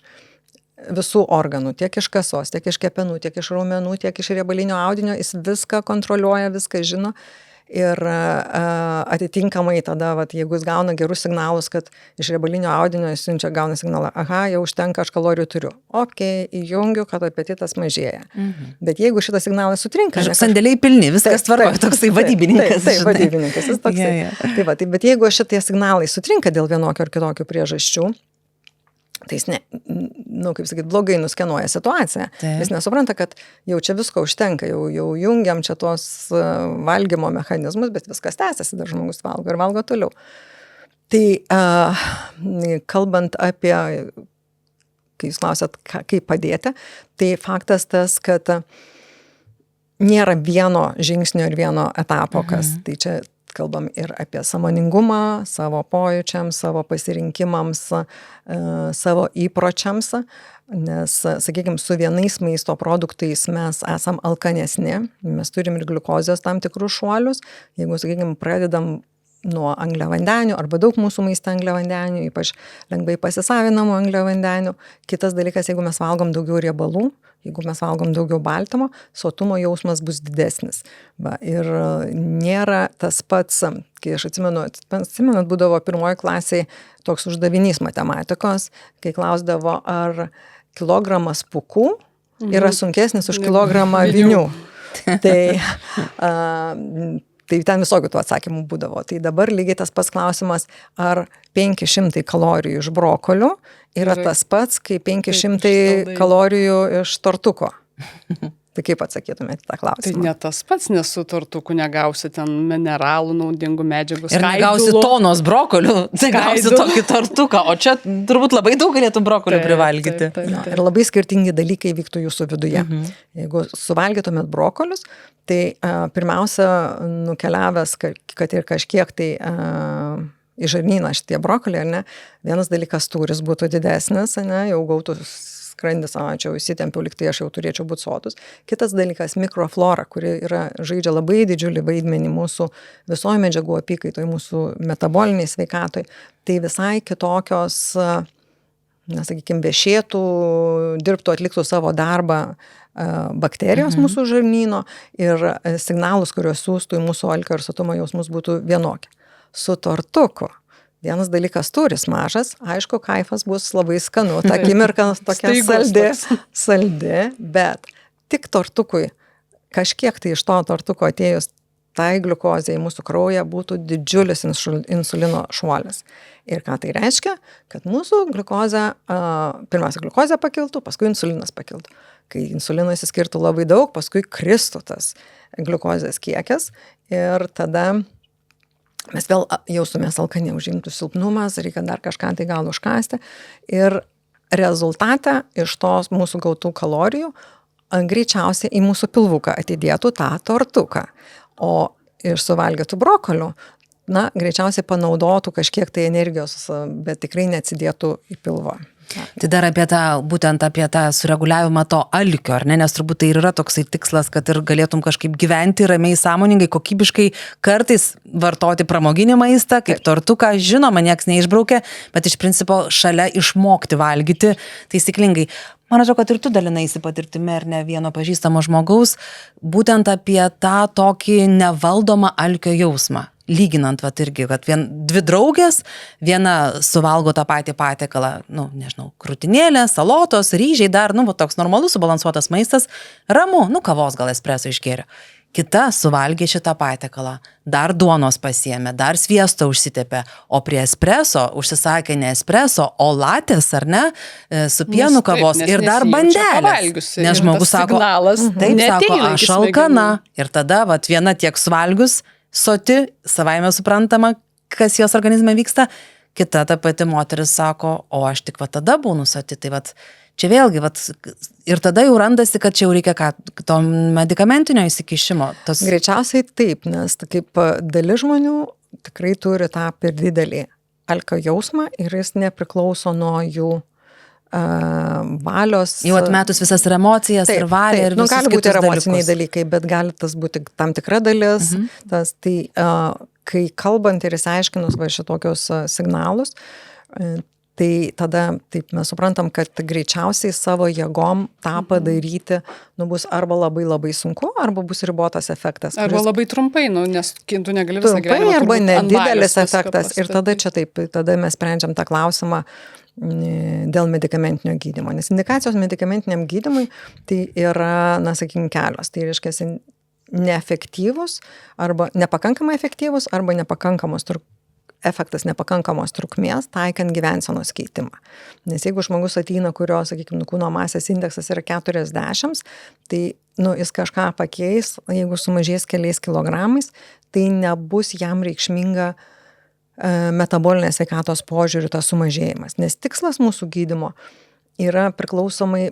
visų organų, tiek iš kasos, tiek iš kepenų, tiek iš raumenų, tiek iš riebalinio audinio, jis viską kontroliuoja, viską žino. Ir atitinkamai tada, jeigu jis gauna gerus signalus, kad iš riebalinio audinio jis siunčia, gauna signalą, aha, jau užtenka, aš kalorijų turiu. Okei, įjungiu, kad apetitas mažėja. Bet jeigu šitas signalas sutrinka... Sandėliai pilni, viskas tvarkoja, toksai vadybininkas. Taip, vadybininkas, jis toksai. Tai bet jeigu šitie signalai sutrinka dėl vienokio ar kitokio priežasčių, tai jis kaip sakyt, blogai nuskenuoja situaciją. Jis nesupranta, kad jau čia visko užtenka, jau jungiam čia tuos valgymo mechanizmus, bet viskas tęsiasi, dar žmogus valgo ir valgo toliau. Tai kalbant apie, kai jūs klausėt, kaip padėti, tai faktas tas, kad nėra vieno žingsnio ir vieno etapo, kas. Tai čia kalbam ir apie sąmoningumą, savo pojūčiams, savo pasirinkimams, savo įpročiams, nes, sakykime, su vienais maisto produktais mes esam alkanesni, mes turim ir gliukozės tam tikrus šuolius, jeigu, sakykime, pradedam nuo angliavandenių arba daug mūsų maiste angliavandenių, ypač lengvai pasisavinamų angliavandenių. Kitas dalykas, jeigu mes valgom daugiau riebalų, jeigu mes valgom daugiau baltymo, sotumo jausmas bus didesnis. Ir nėra tas pats, kai aš atsimenat, būdavo pirmoji klasiai toks uždavinys matematikos, kai klausdavo, ar kilogramas pūkų yra sunkesnis už kilogramą vinių. Tai ten visokių tų atsakymų būdavo. Tai dabar lygiai tas pats klausimas, ar 500 kalorijų iš brokolių yra tas pats, kaip 500 kalorijų iš tortuko. Tai kaip atsakytumėte tą klausimą? Tai ne tas pats, nes su tortuku negausi ten mineralų, naudingų medžiagų, ir negausi tonos brokolių, tai gausi tokį tortuką, o čia turbūt labai daug galėtų brokolių privalgyti. Ir labai skirtingi dalykai vyktų jūsų viduje. Jeigu suvalgytumėt brokolius, tai pirmiausia, nukeliavęs, kad ir kažkiek tai į žarnyną šitie brokoliai, ar ne, vienas dalykas tūris būtų didesnis, ne, jau gautų skrandis, čia įsitempiau, lyg tai aš jau turėčiau būti sotus. Kitas dalykas, mikroflora, kuri žaidžia labai didžiulį vaidmenį mūsų visoje medžiagų apykaitoje, mūsų metaboliniai sveikatoj. Tai visai kitokios, sakykime, viešėtų, dirbtų, atliktų savo darbą bakterijos mūsų žarnyno ir signalus, kuriuos siūstų į mūsų alkio ir sotumo jausmus, būtų vienokie. Su tortuku vienas dalykas tūris mažas, aišku, kaifas bus labai skanu, ta akimirka tokia saldi, bet tik tortukui, kažkiek tai iš to tortuko atėjus tai gliukozė į mūsų kraują būtų didžiulis insulino šuolis. Ir ką tai reiškia? Kad mūsų gliukozė, pirmiausia gliukozė pakiltų, paskui insulinas pakiltų. Kai insulino įsiskirtų labai daug, paskui kristų tas gliukozės kiekis ir tada mes vėl jaustumės alkani, užimtų silpnumas, reikia dar kažką tai gal užkasti. Ir rezultatą iš tos mūsų gautų kalorijų greičiausiai į mūsų pilvuką atidėtų tą tortuką. O iš suvalgytų brokolių, greičiausiai panaudotų kažkiek tai energijos, bet tikrai neatsidėtų į pilvą. Tai dar būtent apie tą sureguliavimą to alkio, ar ne? Nes turbūt tai yra toksai tikslas, kad ir galėtum kažkaip gyventi ramiai, sąmoningai, kokybiškai, kartais vartoti pramoginį maistą, kaip tortuką, žinoma, nieks neišbraukė, bet iš principo šalia išmokti valgyti taisyklingai. Man atrodo, kad ir tu dalinaisi patirtimi ar ne vieno pažįstamo žmogaus, būtent apie tą tokį nevaldomą alkio jausmą. lyginant, vat irgi, kad dvi draugės, viena suvalgo tą patį patiekalą, nežinau, krūtinėlė, salotos, ryžiai dar, toks normalus, subalansuotas maistas, ramu, kavos gal espreso išgėrė. Kita suvalgė šitą patiekalą, dar duonos pasiėmė, dar sviesto užsitepė, o prie espreso užsisakė ne espreso, o latės, ar ne, su pienu kavos ir dar bandelės. Nes žmogus sako, taip sako, aš alkana. Ir tada viena tiek suvalgius, soti, savaime suprantama, kas jos organizme vyksta, kita ta pati moteris sako, o aš tik tada būnu soti. Tai čia vėlgi, ir tada jau randasi, kad čia jau reikia to medikamentinio įsikišimo. Greičiausiai taip, nes kaip dalis žmonių tikrai turi tą per didelį alkio jausmą ir jis nepriklauso nuo jų valios. Jau atmetus visas ir emocijas, ir valią, ir visus kitus dalykus. Gali būti ir emociniai dalykai, bet gali tas būti tam tikra dalis. Kai kalbant ir įsiaiškinus šitokius signalus, tai tada taip mes suprantam, kad greičiausiai savo jėgom tą padaryti bus arba labai labai sunku, arba bus ribotas efektas. Arba labai trumpai, nes tu negali visą gyvenimą. Arba nedidelis efektas. Ir tada tada mes sprendžiam tą klausimą dėl medikamentinio gydymo. Nes indikacijos medikamentiniam gydymui tai yra, sakykime, kelios. Tai reiškia neefektyvus, arba nepakankamai efektyvus, arba efektas nepakankamos trukmės, taikant gyvensenos keitimą. Nes jeigu žmogus ateina, kurio, sakykime, kūno masės indeksas yra 40, tai jis kažką pakeis, jeigu sumažės keliais kilogramais, tai nebus jam reikšminga metabolinės sveikatos požiūrių tas sumažėjimas. Nes tikslas mūsų gydymo yra priklausomai,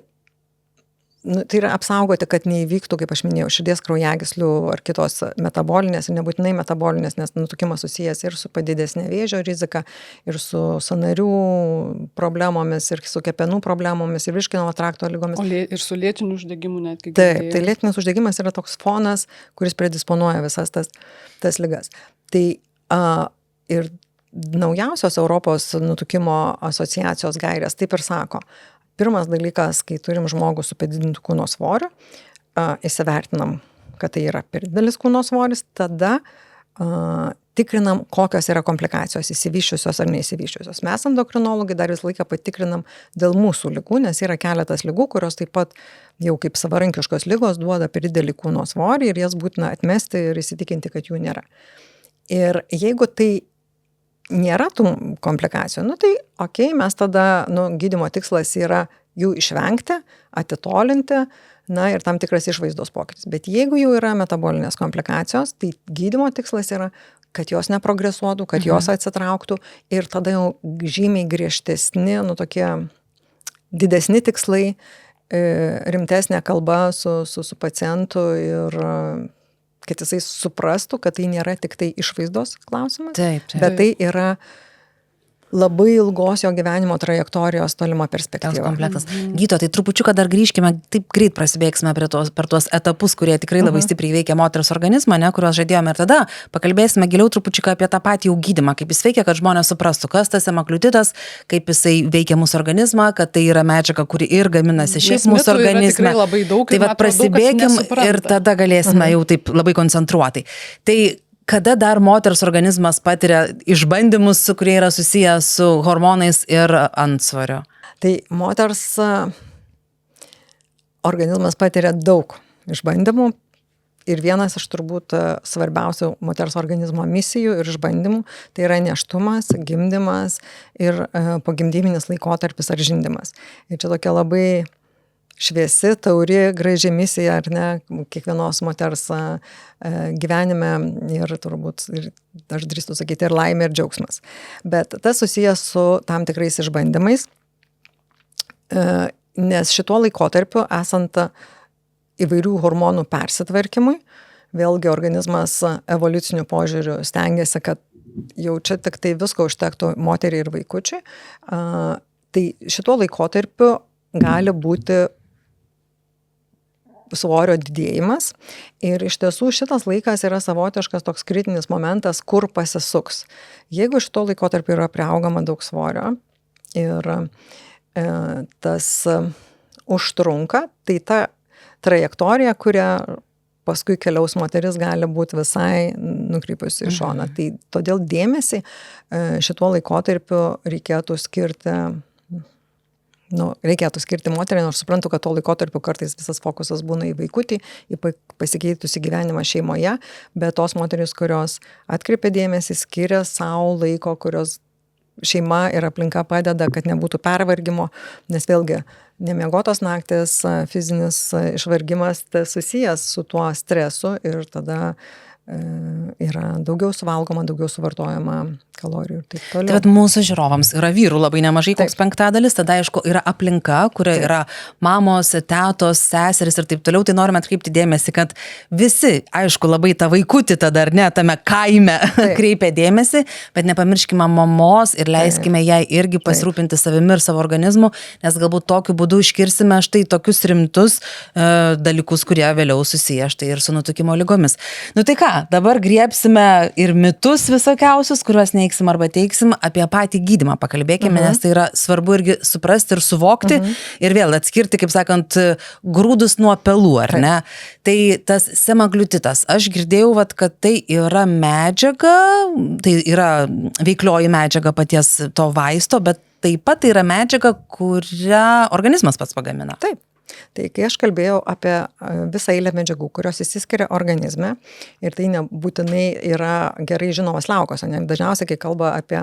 tai yra apsaugoti, kad neįvyktų, kaip aš minėjau, širdies kraujagyslių ar kitos metabolinės ir nebūtinai metabolinės, nes nutukimas susijęs ir su padidesnė vėžio rizika, ir su sąnarių problemomis, ir su kepenų problemomis, ir virškinimo trakto ligomis. Ir su lėtiniu uždegimu netgi. Taip, tai lėtinis uždegimas yra toks fonas, kuris predisponuoja visas tas ligas. Tai ir naujausios Europos nutukimo asociacijos gairės taip ir sako. Pirmas dalykas, kai turim žmogų su padidintu kūno svoriu, įsivertinam, kad tai yra per didelis kūno svoris, tada tikrinam, kokios yra komplikacijos, įsivyščiusios ar neįsivyščiusios. Mes endokrinologai dar visą laiką patikrinam dėl mūsų ligų, nes yra keletas ligų, kurios taip pat jau kaip savarankiškos ligos duoda per didelį kūno svorį ir jas būtina atmesti ir įsitikinti, kad jų nėra. Ir jeigu tai nėra tų komplikacijų, tai mes tada, gydymo tikslas yra jų išvengti, atitolinti, ir tam tikras išvaizdos pokytis. Bet jeigu jau yra metabolinės komplikacijos, tai gydymo tikslas yra, kad jos neprogresuotų, kad jos atsitrauktų ir tada jau žymiai griežtesni, tokie didesni tikslai, rimtesnė kalba su pacientu ir kad jisai suprastų, kad tai nėra tik tai išvaizdos klausimas, bet tai yra labai ilgos jo gyvenimo trajektorijos tolima perspektyva. Komplektas. Gyto, tai trupučiuką dar grįžkime, taip greit prasibėgsime per tuos etapus, kurie tikrai labai stipriai veikia moters organizmą, kuriuos žadėjome, ir tada pakalbėsime giliau trupučiuką apie tą patį jau gydymą, kaip jis veikia, kad žmonės suprastų, kas tas semagliutidas, kaip jisai veikia mūsų organizmą, kad tai yra medžiaga, kuri ir gaminasi šiaip mūsų organizme. Tai prasibėkim ir tada galėsime jau taip labai koncentruotai. Tai kada dar moters organizmas patiria išbandymus, kurie yra susiję su hormonais ir antsvorio? Tai moters organizmas patiria daug išbandymų ir vienas iš turbūt svarbiausių moters organizmo misijų ir išbandymų tai yra nėštumas, gimdymas ir pogimdyminis laikotarpis ar žindymas. Ir čia tokia labai šviesi, tauri, graži misija, ar ne, kiekvienos moters gyvenime ir turbūt, aš drįstu sakyti, ir laimė, ir džiaugsmas. Bet tas susijęs su tam tikrais išbandymais, nes šituo laikotarpiu esant įvairių hormonų persitvarkymui, vėlgi organizmas evoliuciniu požiūriu stengiasi, kad jau čia tik tai visko užtektų moteriai ir vaikučiui. Tai šituo laikotarpiu gali būti svorio didėjimas ir iš tiesų šitas laikas yra savotiškas toks kritinis momentas, kur pasisuks. Jeigu šito laikotarpio yra priaugama daug svorio ir tas užtrunka, tai ta trajektorija, kurią paskui keliaus moteris gali būti visai nukrypusi į šoną. Tai todėl dėmesį šituo laikotarpiu reikėtų skirti moteriai, nors suprantu, kad tuo laikotarpiu kartais visas fokusas būna į vaikutį, į pasikeitusi gyvenimą šeimoje, bet tos moteris, kurios atkreipia dėmesį, skiria savo laiko, kurios šeima ir aplinka padeda, kad nebūtų pervargimo, nes vėlgi nemiegotos naktis, fizinis išvargimas susijęs su tuo stresu ir tada yra daugiau suvalgoma, daugiau suvartojama kalorijų ir taip toliau. Tai vat mūsų žiūrovams yra vyrų labai nemažai, koks 5, tada aišku yra aplinka, kurioje yra mamos, tetos, seseris ir taip toliau, tai norime atkreipti dėmesį, kad visi, aišku, labai tą vaikutį tada ar ne, tame kaime kreipia dėmesį, bet nepamirškime mamos ir leiskime jai irgi pasirūpinti savimi ir savo organizmu, nes galbūt tokiu būdu iškirsime štai tokius rimtus dalykus, kurie vėliau susiję štai ir su nutukimo ligomis. Nu tai ką, dabar griebsime ir mitus visokiausius, kuriuos neiksim arba teiksim, apie patį gydymą pakalbėkime, nes tai yra svarbu irgi suprasti ir suvokti ir vėl atskirti, kaip sakant, grūdus nuo pelų, ar ne? Tai tas semagliutitas, aš girdėjau, kad tai yra medžiaga, tai yra veiklioji medžiaga paties to vaisto, bet taip pat tai yra medžiaga, kurią organizmas pats pagamina. Taip. Tai kai aš kalbėjau apie visą eilę medžiagų, kurios įsiskiria organizme, ir tai nebūtinai yra gerai žinomas liaukos, dažniausiai, kai kalba apie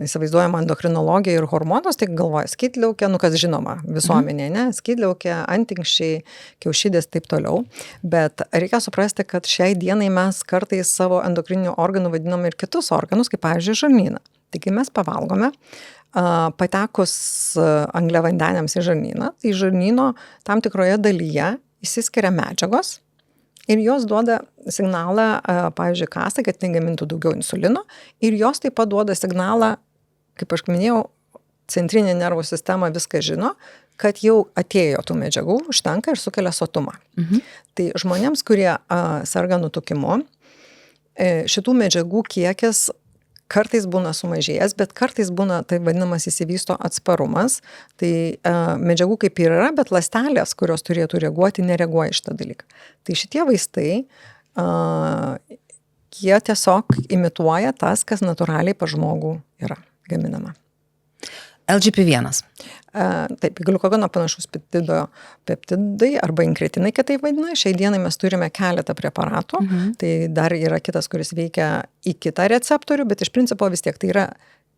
įsivaizduojama endokrinologija ir hormonus, tai galvoja skydliaukė, kas žinoma visuomenė, ne? Skydliaukė, antinkščiai, kiaušidės, taip toliau. Bet reikia suprasti, kad šiai dienai mes kartais savo endokrininių organų vadinam ir kitus organus, kaip pavyzdžiui žarnyną. Tai kai mes pavalgome, patekus angliavandeniams į žarnyną, tai žarnyno tam tikroje dalyje įsiskiria medžiagos ir jos duoda signalą, pavyzdžiui, kasai, kad negamintų daugiau insulino ir jos taip pat duoda signalą, kaip aš minėjau, centrinė nervų sistema viską žino, kad jau atėjo tų medžiagų, užtenka ir sukelia sotumą. Tai žmonėms, kurie serga nutukimu, šitų medžiagų kiekis kartais būna sumažėjęs, bet kartais būna, tai vadinamas, įsivysto atsparumas. Tai medžiagų kaip ir yra, bet ląstelės, kurios turėtų reaguoti, nereaguoja šitą dalyką. Tai šitie vaistai, jie tiesiog imituoja tas, kas natūraliai pas žmogų yra gaminama. LGP1. Taip, gliukagono panašus peptidai arba inkretinai, kitaip vadina. Šiai dienai mes turime keletą preparatų. Tai dar yra kitas, kuris veikia į kitą receptorių, bet iš principo vis tiek tai yra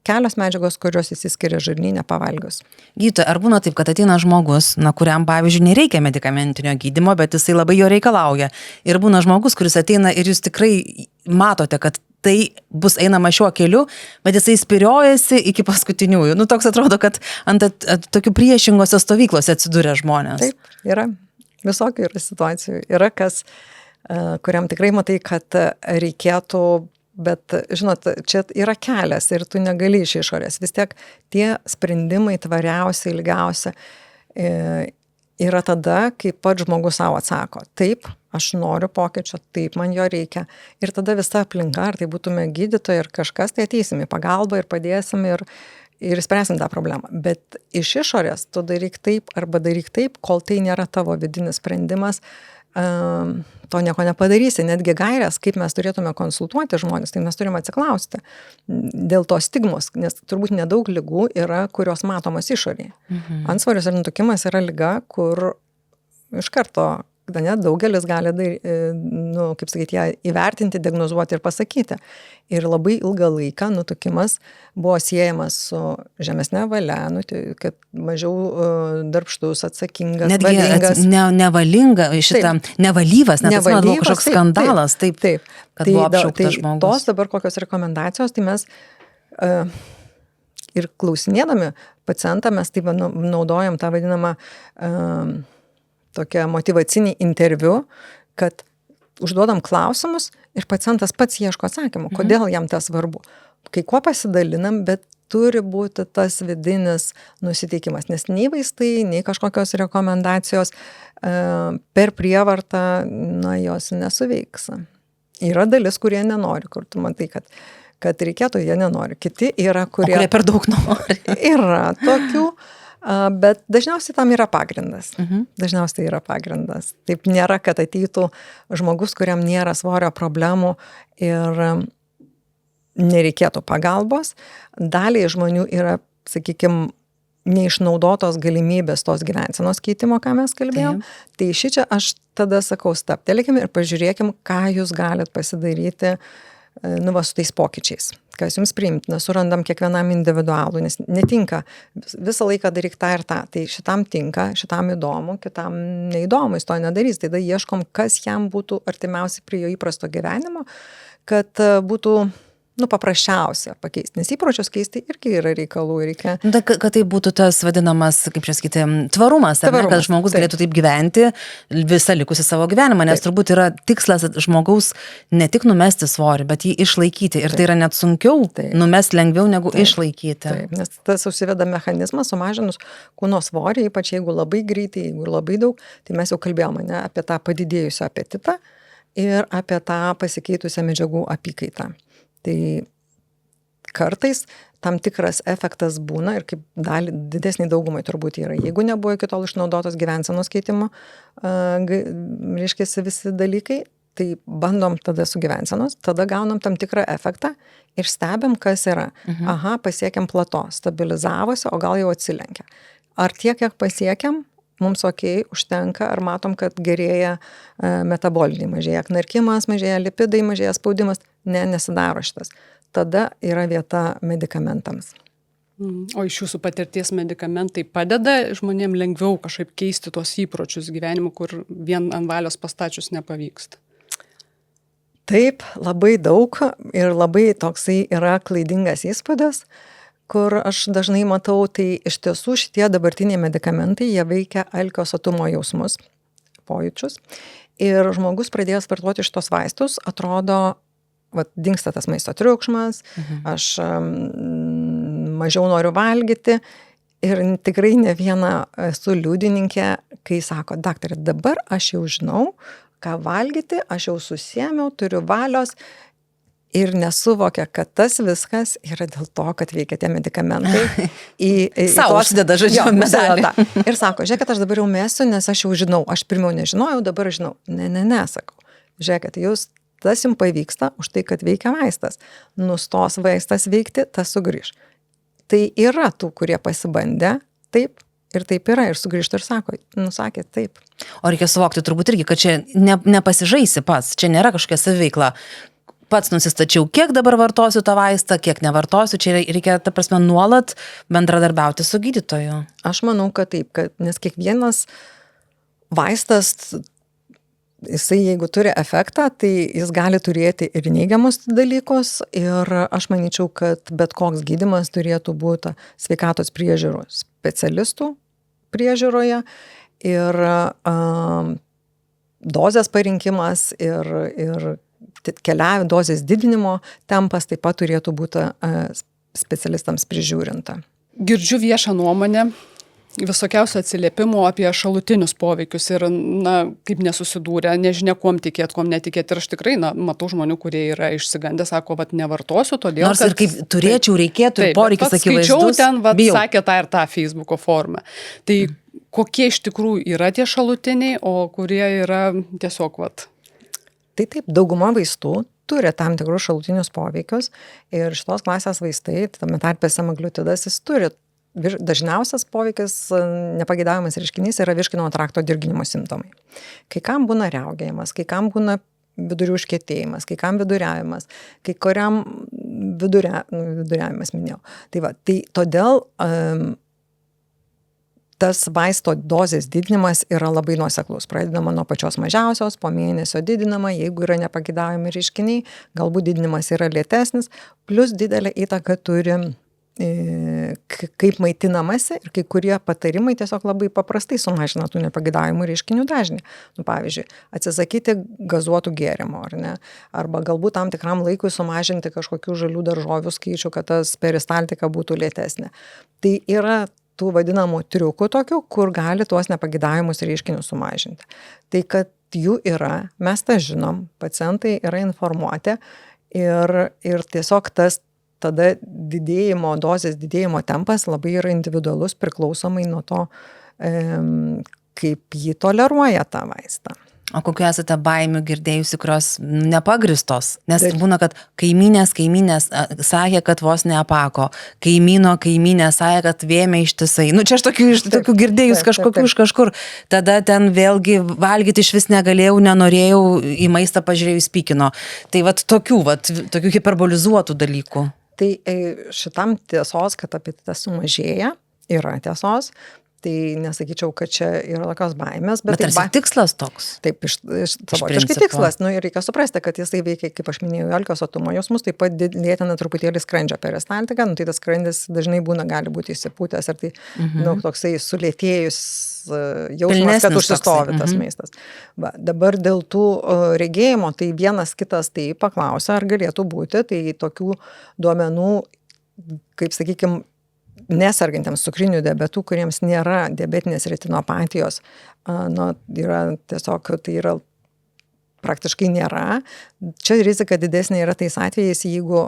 kelios medžiagos, kurios įsiskiria žarnyne pavalgius. Gydytoja, ar būna taip, kad ateina žmogus, kuriam, pavyzdžiui, nereikia medikamentinio gydymo, bet jisai labai jo reikalauja. Ir būna žmogus, kuris ateina ir jūs tikrai matote, kad tai bus einama šiuo keliu, bet jisai spiriojasi iki paskutiniųjų. Toks atrodo, kad ant tokių priešingose stovyklose atsidūrė žmonės. Taip, yra. Visokių yra situacijų. Yra kas, kuriam tikrai matai, kad reikėtų, bet, žinot, čia yra kelias ir tu negali iš išorės. Vis tiek tie sprendimai tvariausia, ilgiausia yra tada, kai pats žmogus savo atsako. Taip, aš noriu pokyčio, taip, man jo reikia. Ir tada visa aplinka, ar tai būtume gydytojai ir kažkas, tai ateisim į pagalbą ir padėsim ir spręsim tą problemą. Bet iš išorės tu daryk taip arba daryk taip, kol tai nėra tavo vidinis sprendimas, to nieko nepadarysi. Netgi gairės, kaip mes turėtume konsultuoti žmonės, tai mes turime atsiklausti dėl to stigmos, nes turbūt nedaug ligų yra, kurios matomos išorėje. Antsvoris ir nutukimas yra liga, kur iš karto daugelis gali, kaip sakyti, ją įvertinti, diagnozuoti ir pasakyti. Ir labai ilgą laiką nutukimas buvo siejamas su žemesne valia, kad mažiau darbštus, atsakingas, valingas. Nevalinga, nevalyvas, net buvo kažkoks skandalas, taip, kad buvo apšauktas žmogus. Tos dabar kokios rekomendacijos, tai mes ir klausinėdami pacientą, mes taip naudojam tą vadinamą tokią motyvacinį interviu, kad užduodam klausimus ir pacientas pats ieško atsakymų, kodėl jam tas svarbu. Kai kuo pasidalinam, bet turi būti tas vidinis nusiteikimas, nes nei vaistai, nei kažkokios rekomendacijos per prievartą, jos nesuveiks. Yra dalis, kurie nenori, kur tu matai, kad reikėtų, jie nenori. Kiti yra, kurie per daug nori. Yra tokių. Bet dažniausiai tam yra pagrindas. Dažniausiai yra pagrindas. Taip nėra, kad ateitų žmogus, kuriam nėra svorio problemų ir nereikėtų pagalbos. Daliai žmonių yra, sakykime, neišnaudotos galimybės tos gyvensenos keitimo, ką mes kalbėjom. Tai šičia aš tada sakau, staptelėkim ir pažiūrėkim, ką jūs galit pasidaryti su tais pokyčiais. Kas jums priimtina, surandam kiekvienam individualų, nes netinka visą laiką daryk tą ir tą. Tai šitam tinka, šitam įdomu, kitam neįdomu, jis to nedarys. Tada ieškom, kas jam būtų artimiausiai prie jo įprasto gyvenimo, kad būtų paprasčiausia pakeisti, nes įpročius keisti irgi yra reikalų, reikia. Kad tai būtų tas vadinamas, kaip čia sakyti, tvarumas, ar ne, kad žmogus galėtų taip gyventi visą likusį savo gyvenimą, nes turbūt yra tikslas žmogaus ne tik numesti svorį, bet jį išlaikyti. Ir tai yra net sunkiau, numesti lengviau negu išlaikyti. Taip, nes tas užsiveda mechanizmas, sumažinus kūno svorį, ypač jeigu labai greitai, jeigu labai daug, tai mes jau kalbėjome apie tą padidėjusią apetitą ir apie tą pasikeitusią medžiagų apykaitą. Tai kartais tam tikras efektas būna ir kaip didesnį daugumai turbūt yra. Jeigu nebuvo iki tol išnaudotos gyvensenos keitimo, reiškiasi visi dalykai, tai bandom tada su gyvensenos, tada gaunam tam tikrą efektą ir stebim, kas yra. Aha, pasiekėm plato, stabilizavosi, o gal jau atsilenkia. Ar tiek, kiek pasiekėm, mums užtenka, ar matom, kad gerėja metaboliniai, mažėja knarkimas, mažėja lipidai, mažėja spaudimas. Ne, nesidaro šitas. Tada yra vieta medikamentams. O iš jūsų patirties medikamentai padeda žmonėm lengviau kažkaip keisti tuos įpročius gyvenimo, kur vien ant valios pastačius nepavyksta? Taip, labai daug ir labai toksai yra klaidingas įspūdis, kur aš dažnai matau, tai iš tiesų šitie dabartiniai medikamentai, jie veikia alkio sotumo jausmus, pojūčius. Ir žmogus pradėjęs vartoti šitos vaistus, atrodo, dingsta tas maisto triukšmas, aš mažiau noriu valgyti ir tikrai ne vieną esu liudininkė, kai sako, daktarė, dabar aš jau žinau, ką valgyti, aš jau susiėmiau, turiu valios ir nesuvokia, kad tas viskas yra dėl to, kad veikia tie medikamentai. Sau uždeda žodžiu medalį. Ir sako, žiūrėkit, aš dabar jau mesiu, nes aš jau žinau, aš pirmiau nežinojau, dabar žinau. Ne, sakau. Žiūrėkit, jūs tas jums pavyksta už tai, kad veikia vaistas. Nustos vaistas veikti, tas sugrįž. Tai yra tų, kurie pasibandė, taip, ir taip yra, ir sugrįžta ir sako, sakė taip. O reikia suvokti turbūt irgi, kad čia nepasižaisi pats, čia nėra kažkokia saviveikla. Pats nusistačiau, kiek dabar vartosiu tą vaistą, kiek nevartosiu, čia reikia, ta prasme, nuolat bendradarbiauti su gydytoju. Aš manau, kad taip, nes kiekvienas vaistas, jisai jeigu turi efektą, tai jis gali turėti ir neigiamus dalykus ir aš manyčiau, kad bet koks gydymas turėtų būti sveikatos priežiūros specialistų priežiūroje ir dozės parinkimas ir dozės didinimo tempas taip pat turėtų būti specialistams prižiūrinta. Girdžiu viešą nuomonę, visokiausių atsiliepimų apie šalutinius poveikius ir, kaip nesusidūrę, nežinia, kuom tikėt, kuom netikėt. Ir aš tikrai, matau žmonių, kurie yra išsigandę, sako, nevartosiu, todėl, nors ir kaip turėčiau, reikėtų, poreikis akivaizdus. Skaičiau ten, sakė tą ir tą Facebooko formą. Tai kokie iš tikrųjų yra tie šalutiniai, o kurie yra tiesiog, Tai taip, dauguma vaistų turi tam tikrus šalutinius poveikius ir šitos klasės vaistai, tame tarpe semaglutidas, jis turi. Dažniausias poveikis, nepageidaujamas reiškinys yra virškinimo trakto dirginimo simptomai. Kai kam būna riaugėjimas, kai kam būna vidurių užkietėjimas, kai kam viduriavimas, kai kuriam viduriavimas minėjau. Tai todėl tas vaisto dozės didinimas yra labai nuoseklus. Pradedama nuo pačios mažiausios, po mėnesio didinama, jeigu yra nepageidavimi reiškiniai, galbūt didinimas yra lėtesnis, plus didelę įtaką turi kaip maitinamasi ir kai kurie patarimai tiesiog labai paprastai sumažina tų nepageidavimų reiškinių dažnį. Pavyzdžiui, atsisakyti gazuotų gėrimų, ar ne? Arba galbūt tam tikram laikui sumažinti kažkokių žalių daržovių skaičių, kad tas peristaltika būtų lėtesnė. Tai yra tų vadinamų triukų tokių, kur gali tuos nepageidavimus reiškinius sumažinti. Tai kad jų yra, mes tą žinom, pacientai yra informuoti ir tiesiog tas tada dozės didėjimo tempas labai yra individualus priklausomai nuo to, kaip jį toleruoja tą vaistą. O kokiu esate baimių girdėjusi, kurios nepagristos? Nes būna, kad kaimynės sakė, kad vos neapako. Kaimynė sakė, kad vėmė ištisai. Nu, čia aš tokių girdėjus kažkokių iš kažkur. Tada ten vėlgi valgyti iš vis negalėjau, nenorėjau, į maistą pažiūrėjus pykino. Tai tokių hiperbolizuotų dalykų. Tai šitam tiesos, kad apetitas sumažėja, yra tiesos. Tai nesakyčiau, kad čia yra tokios baimės. Bet tarsi tikslas toks. Taip, savotiškai tikslas. Nu, ir reikia suprasti, kad jisai veikia, kaip aš minėjau, alkio sotumo jausmus, taip pat lėtina truputėlį skrandžio peristaltiką. Nu, tai tas skrandis dažnai gali būti įsipūtęs, ar tai toksai sulėtėjus jausmas, kad užsistovi tas maistas. Dabar dėl tų regėjimo, tai vienas kitas tai paklausia, ar galėtų būti, tai tokių duomenų, kaip sakykime, nesergantiems cukriniu diabetu, kuriems nėra diabetinės retinopatijos, yra tiesiog, tai yra praktiškai nėra. Čia rizika didesnė yra tais atvejais, jeigu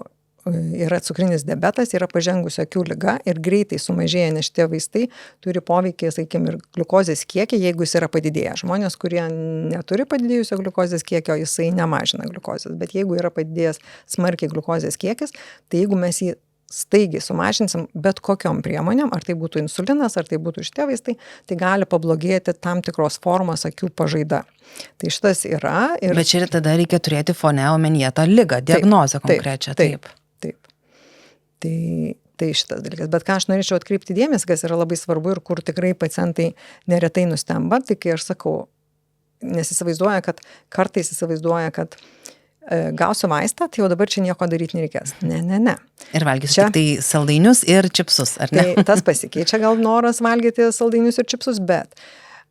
yra cukrinis diabetas, yra pažengusi akių liga ir greitai sumažėja, nes šitie vaistai turi poveikį, sakykime, ir gliukozės kiekį, jeigu jis yra padidėjęs. Žmonės, kurie neturi padidėjusio gliukozės kiekio, jisai nemažina gliukozės, bet jeigu yra padidėjęs smarkiai gliukozės kiekis, tai jeigu mes jį staigiai sumažinsim bet kokiom priemonėm, ar tai būtų insulinas, ar tai būtų šitie vaistai, tai gali pablogėti tam tikros formos akių pažaida. Tai šitas yra. Bet čia tada reikia turėti fone omenyje tą ligą, diagnozę konkrečią. Taip. Tai šitas dalykas. Bet ką aš norėčiau atkreipti dėmesį, kas yra labai svarbu ir kur tikrai pacientai neretai nustemba, tai kai aš sakau, nes kartais įsivaizduoja, kad gausiu vaistą, tai jau dabar čia nieko daryti nereikės. Ne. Ir valgysiu tik tai saldainius ir čipsus, ar ne? Tai tas pasikeičia gal noras valgyti saldainius ir čipsus, bet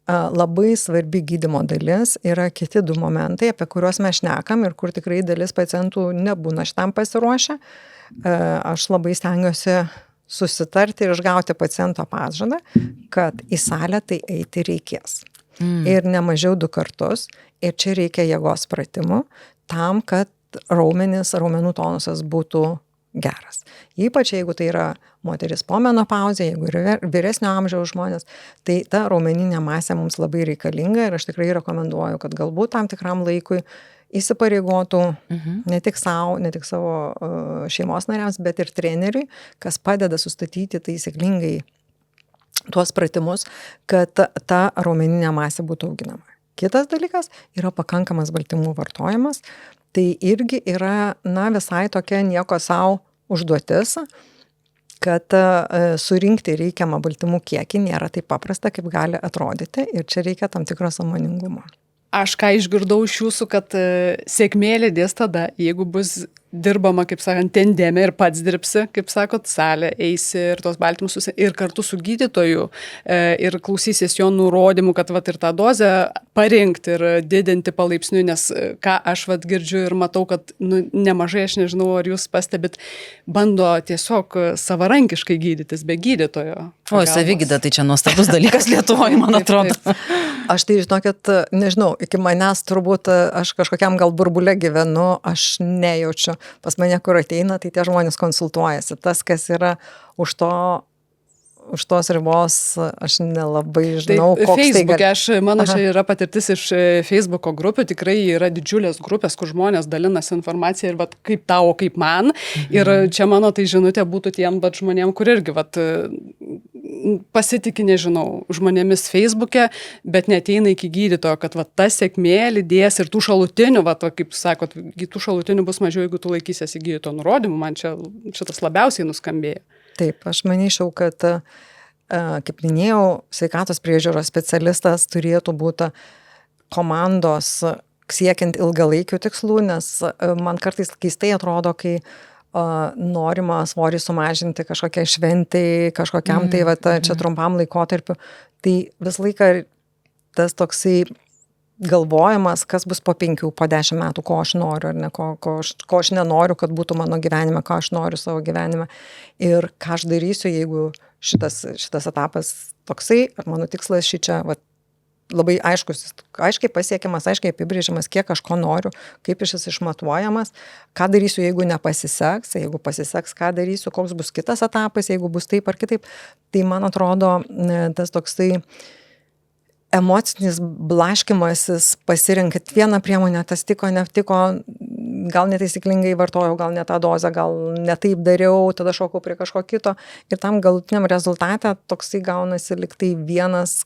labai svarbi gydymo dalis yra kiti du momentai, apie kuriuos mes šnekam ir kur tikrai dalis pacientų nebūna šitam pasiruošę. Aš labai stengiuosi susitarti ir išgauti paciento pažadą, kad į salę tai eiti reikės. Ir ne mažiau 2 kartus. Ir čia reikia jėgos pratimų tam, kad raumenų tonusas būtų geras. Ypač jeigu tai yra moteris po menopauzė, jeigu yra vyresnio amžiaus žmonės, tai ta raumeninė masė mums labai reikalinga ir aš tikrai rekomenduoju, kad galbūt tam tikram laikui įsipareigotų ne tik savo šeimos nariams, bet ir treneriui, kas padeda sustatyti taisyklingai tuos pratimus, kad ta raumeninė masė būtų auginama. Kitas dalykas yra pakankamas baltymų vartojimas. Tai irgi yra, visai tokia nieko savo užduotis, kad surinkti reikiamą baltymų kiekį nėra taip paprasta, kaip gali atrodyti ir čia reikia tam tikro sąmoningumo. Aš ką išgirdau iš jūsų, kad sėkmė lydės tada, jeigu bus dirbama, kaip sakant, tandeme ir pats dirbsi, kaip sakot, salę eisi ir tos baltymus ir kartu su gydytoju ir klausysies jo nurodymų, kad ir tą dozę parinkti ir didinti palaipsniui, nes ką aš girdžiu ir matau, kad nemažai, aš nežinau, ar jūs pastebit, bando tiesiog savarankiškai gydytis be gydytojo. O, savigyda, tai čia nuostabus dalykas Lietuvoje, man atrodo. Aš tai, žinokit, nežinau, iki manęs turbūt aš kažkokiam gal burbule gyvenu, aš nejaučiu. Pas mane, kur ateina, tai tie žmonės konsultuojasi. Tas, kas yra už tos ribos, aš nelabai žinau, koks tai gali. Mano čia yra patirtis iš Facebooko grupių, tikrai yra didžiulės grupės, kur žmonės dalinasi informaciją ir kaip tau, kaip man. Ir čia mano tai žinutė būtų tiem žmonėm, kur irgi pasitikė, nežinau, žmonėmis Facebook'e, bet neteina iki gydytojo, kad ta sėkmė lydės ir tų šalutinių, kaip sakot, tų šalutinių bus mažiau, jeigu tu laikysiesi gydytojo nurodymų, man šitas labiausiai nuskambėjo. Taip, aš manyčiau, kad, kaip minėjau, sveikatos priežiūros specialistas turėtų būti komandos siekiant ilgalaikių tikslų, nes man kartais keistai atrodo, kai norima svorį sumažinti kažkokiai šventai, kažkokiam čia trumpam laikotarpiu. Tai vis laiką tas toksai galvojimas, kas bus po 5, po 10 metų, ko aš noriu, ar ne, ko aš nenoriu, kad būtų mano gyvenime, ką aš noriu savo gyvenime ir ką aš darysiu, jeigu šitas etapas toksai, ar mano tikslas šičia labai aiškiai pasiekiamas, aiškiai apibrėžiamas, kiek aš ko noriu, kaip šis išmatuojamas, ką darysiu, jeigu nepasiseks, jeigu pasiseks, ką darysiu, koks bus kitas etapas, jeigu bus taip ar kitaip. Tai man atrodo, tas toksai emocinis blaškymasis, pasirinkit vieną priemonę, tas tiko, netiko, gal netaisyklingai vartojau, gal ne tą dozę, gal ne taip dariau, tada šokau prie kažko kito ir tam galutiniam rezultate toksai gaunasi liktai vienas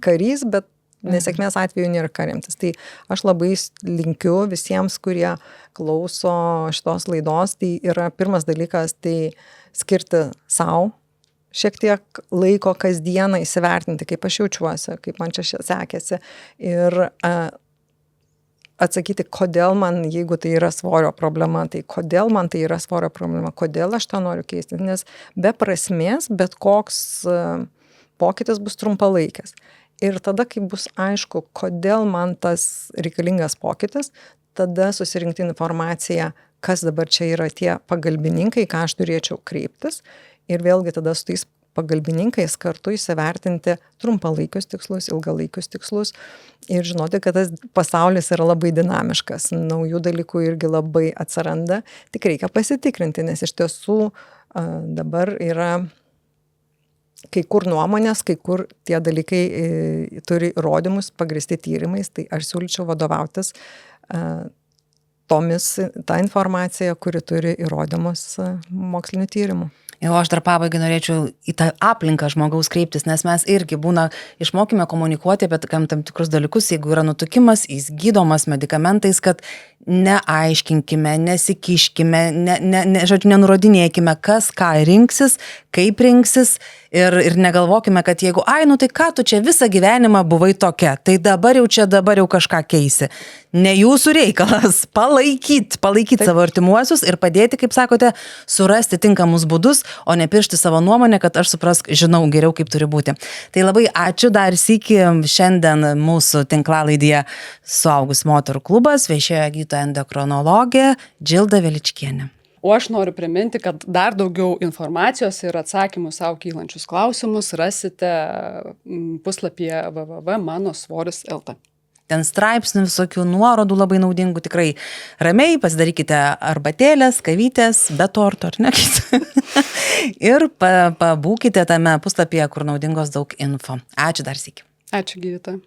karys, bet nesėkmės atveju nėra ką remtis. Tai aš labai linkiu visiems, kurie klauso šitos laidos, tai yra pirmas dalykas, tai skirti sau šiek tiek laiko kasdieną įsivertinti, kaip aš jaučiuosi, kaip man čia sekėsi ir atsakyti, kodėl man, jeigu tai yra svorio problema, tai kodėl man tai yra svorio problema, kodėl aš tą noriu keisti, nes be prasmės, bet koks pokytis bus trumpalaikis. Ir tada, kai bus aišku, kodėl man tas reikalingas pokytis, tada susirinkti informaciją, kas dabar čia yra tie pagalbininkai, ką aš turėčiau kreiptis ir vėlgi tada su tais pagalbininkais kartu įsivertinti trumpalaikius tikslus, ilgalaikius tikslus ir žinoti, kad tas pasaulis yra labai dinamiškas, naujų dalykų irgi labai atsiranda, tik reikia pasitikrinti, nes iš tiesų dabar yra kai kur nuomonės, kai kur tie dalykai turi įrodymus, pagrįsti tyrimais, tai aš siūlyčiau vadovautis tą informaciją, kuri turi įrodymus mokslinių tyrimų. Jau aš dar pabaigai norėčiau į tą aplinką žmogaus kreiptis, nes mes irgi išmokime komunikuoti apie tam tikrus dalykus, jeigu yra nutukimas, jis gydomas medikamentais, kad neaiškinkime, nesikiškime, žodžiu, nenurodinėkime, kas ką rinksis, kaip rinksis ir negalvokime, kad jeigu, tai ką tu čia visą gyvenimą buvai tokia, tai dabar jau kažką keisi. Ne jūsų reikalas, palaikyti savo artimuosius ir padėti, kaip sakote, surasti tinkamus būdus, o ne piršti savo nuomonę, kad aš žinau geriau, kaip turi būti. Tai labai ačiū dar sykį šiandien mūsų tinklalaidėje Suaugusių moterų klubas viešėjo gydytoja endokrinologė Džilda Veličkienė. O aš noriu priminti, kad dar daugiau informacijos ir atsakymų savo kylančius klausimus rasite puslapyje www.manosvoris.lt. Ten straipsnių visokių nuorodų labai naudingų, tikrai ramiai pasidarykite arbatėlės, kavytės, be torto, ar ne? Ir pabūkite tame puslapyje, kur naudingos daug info. Ačiū dar sykį. Ačiū, gydytoja.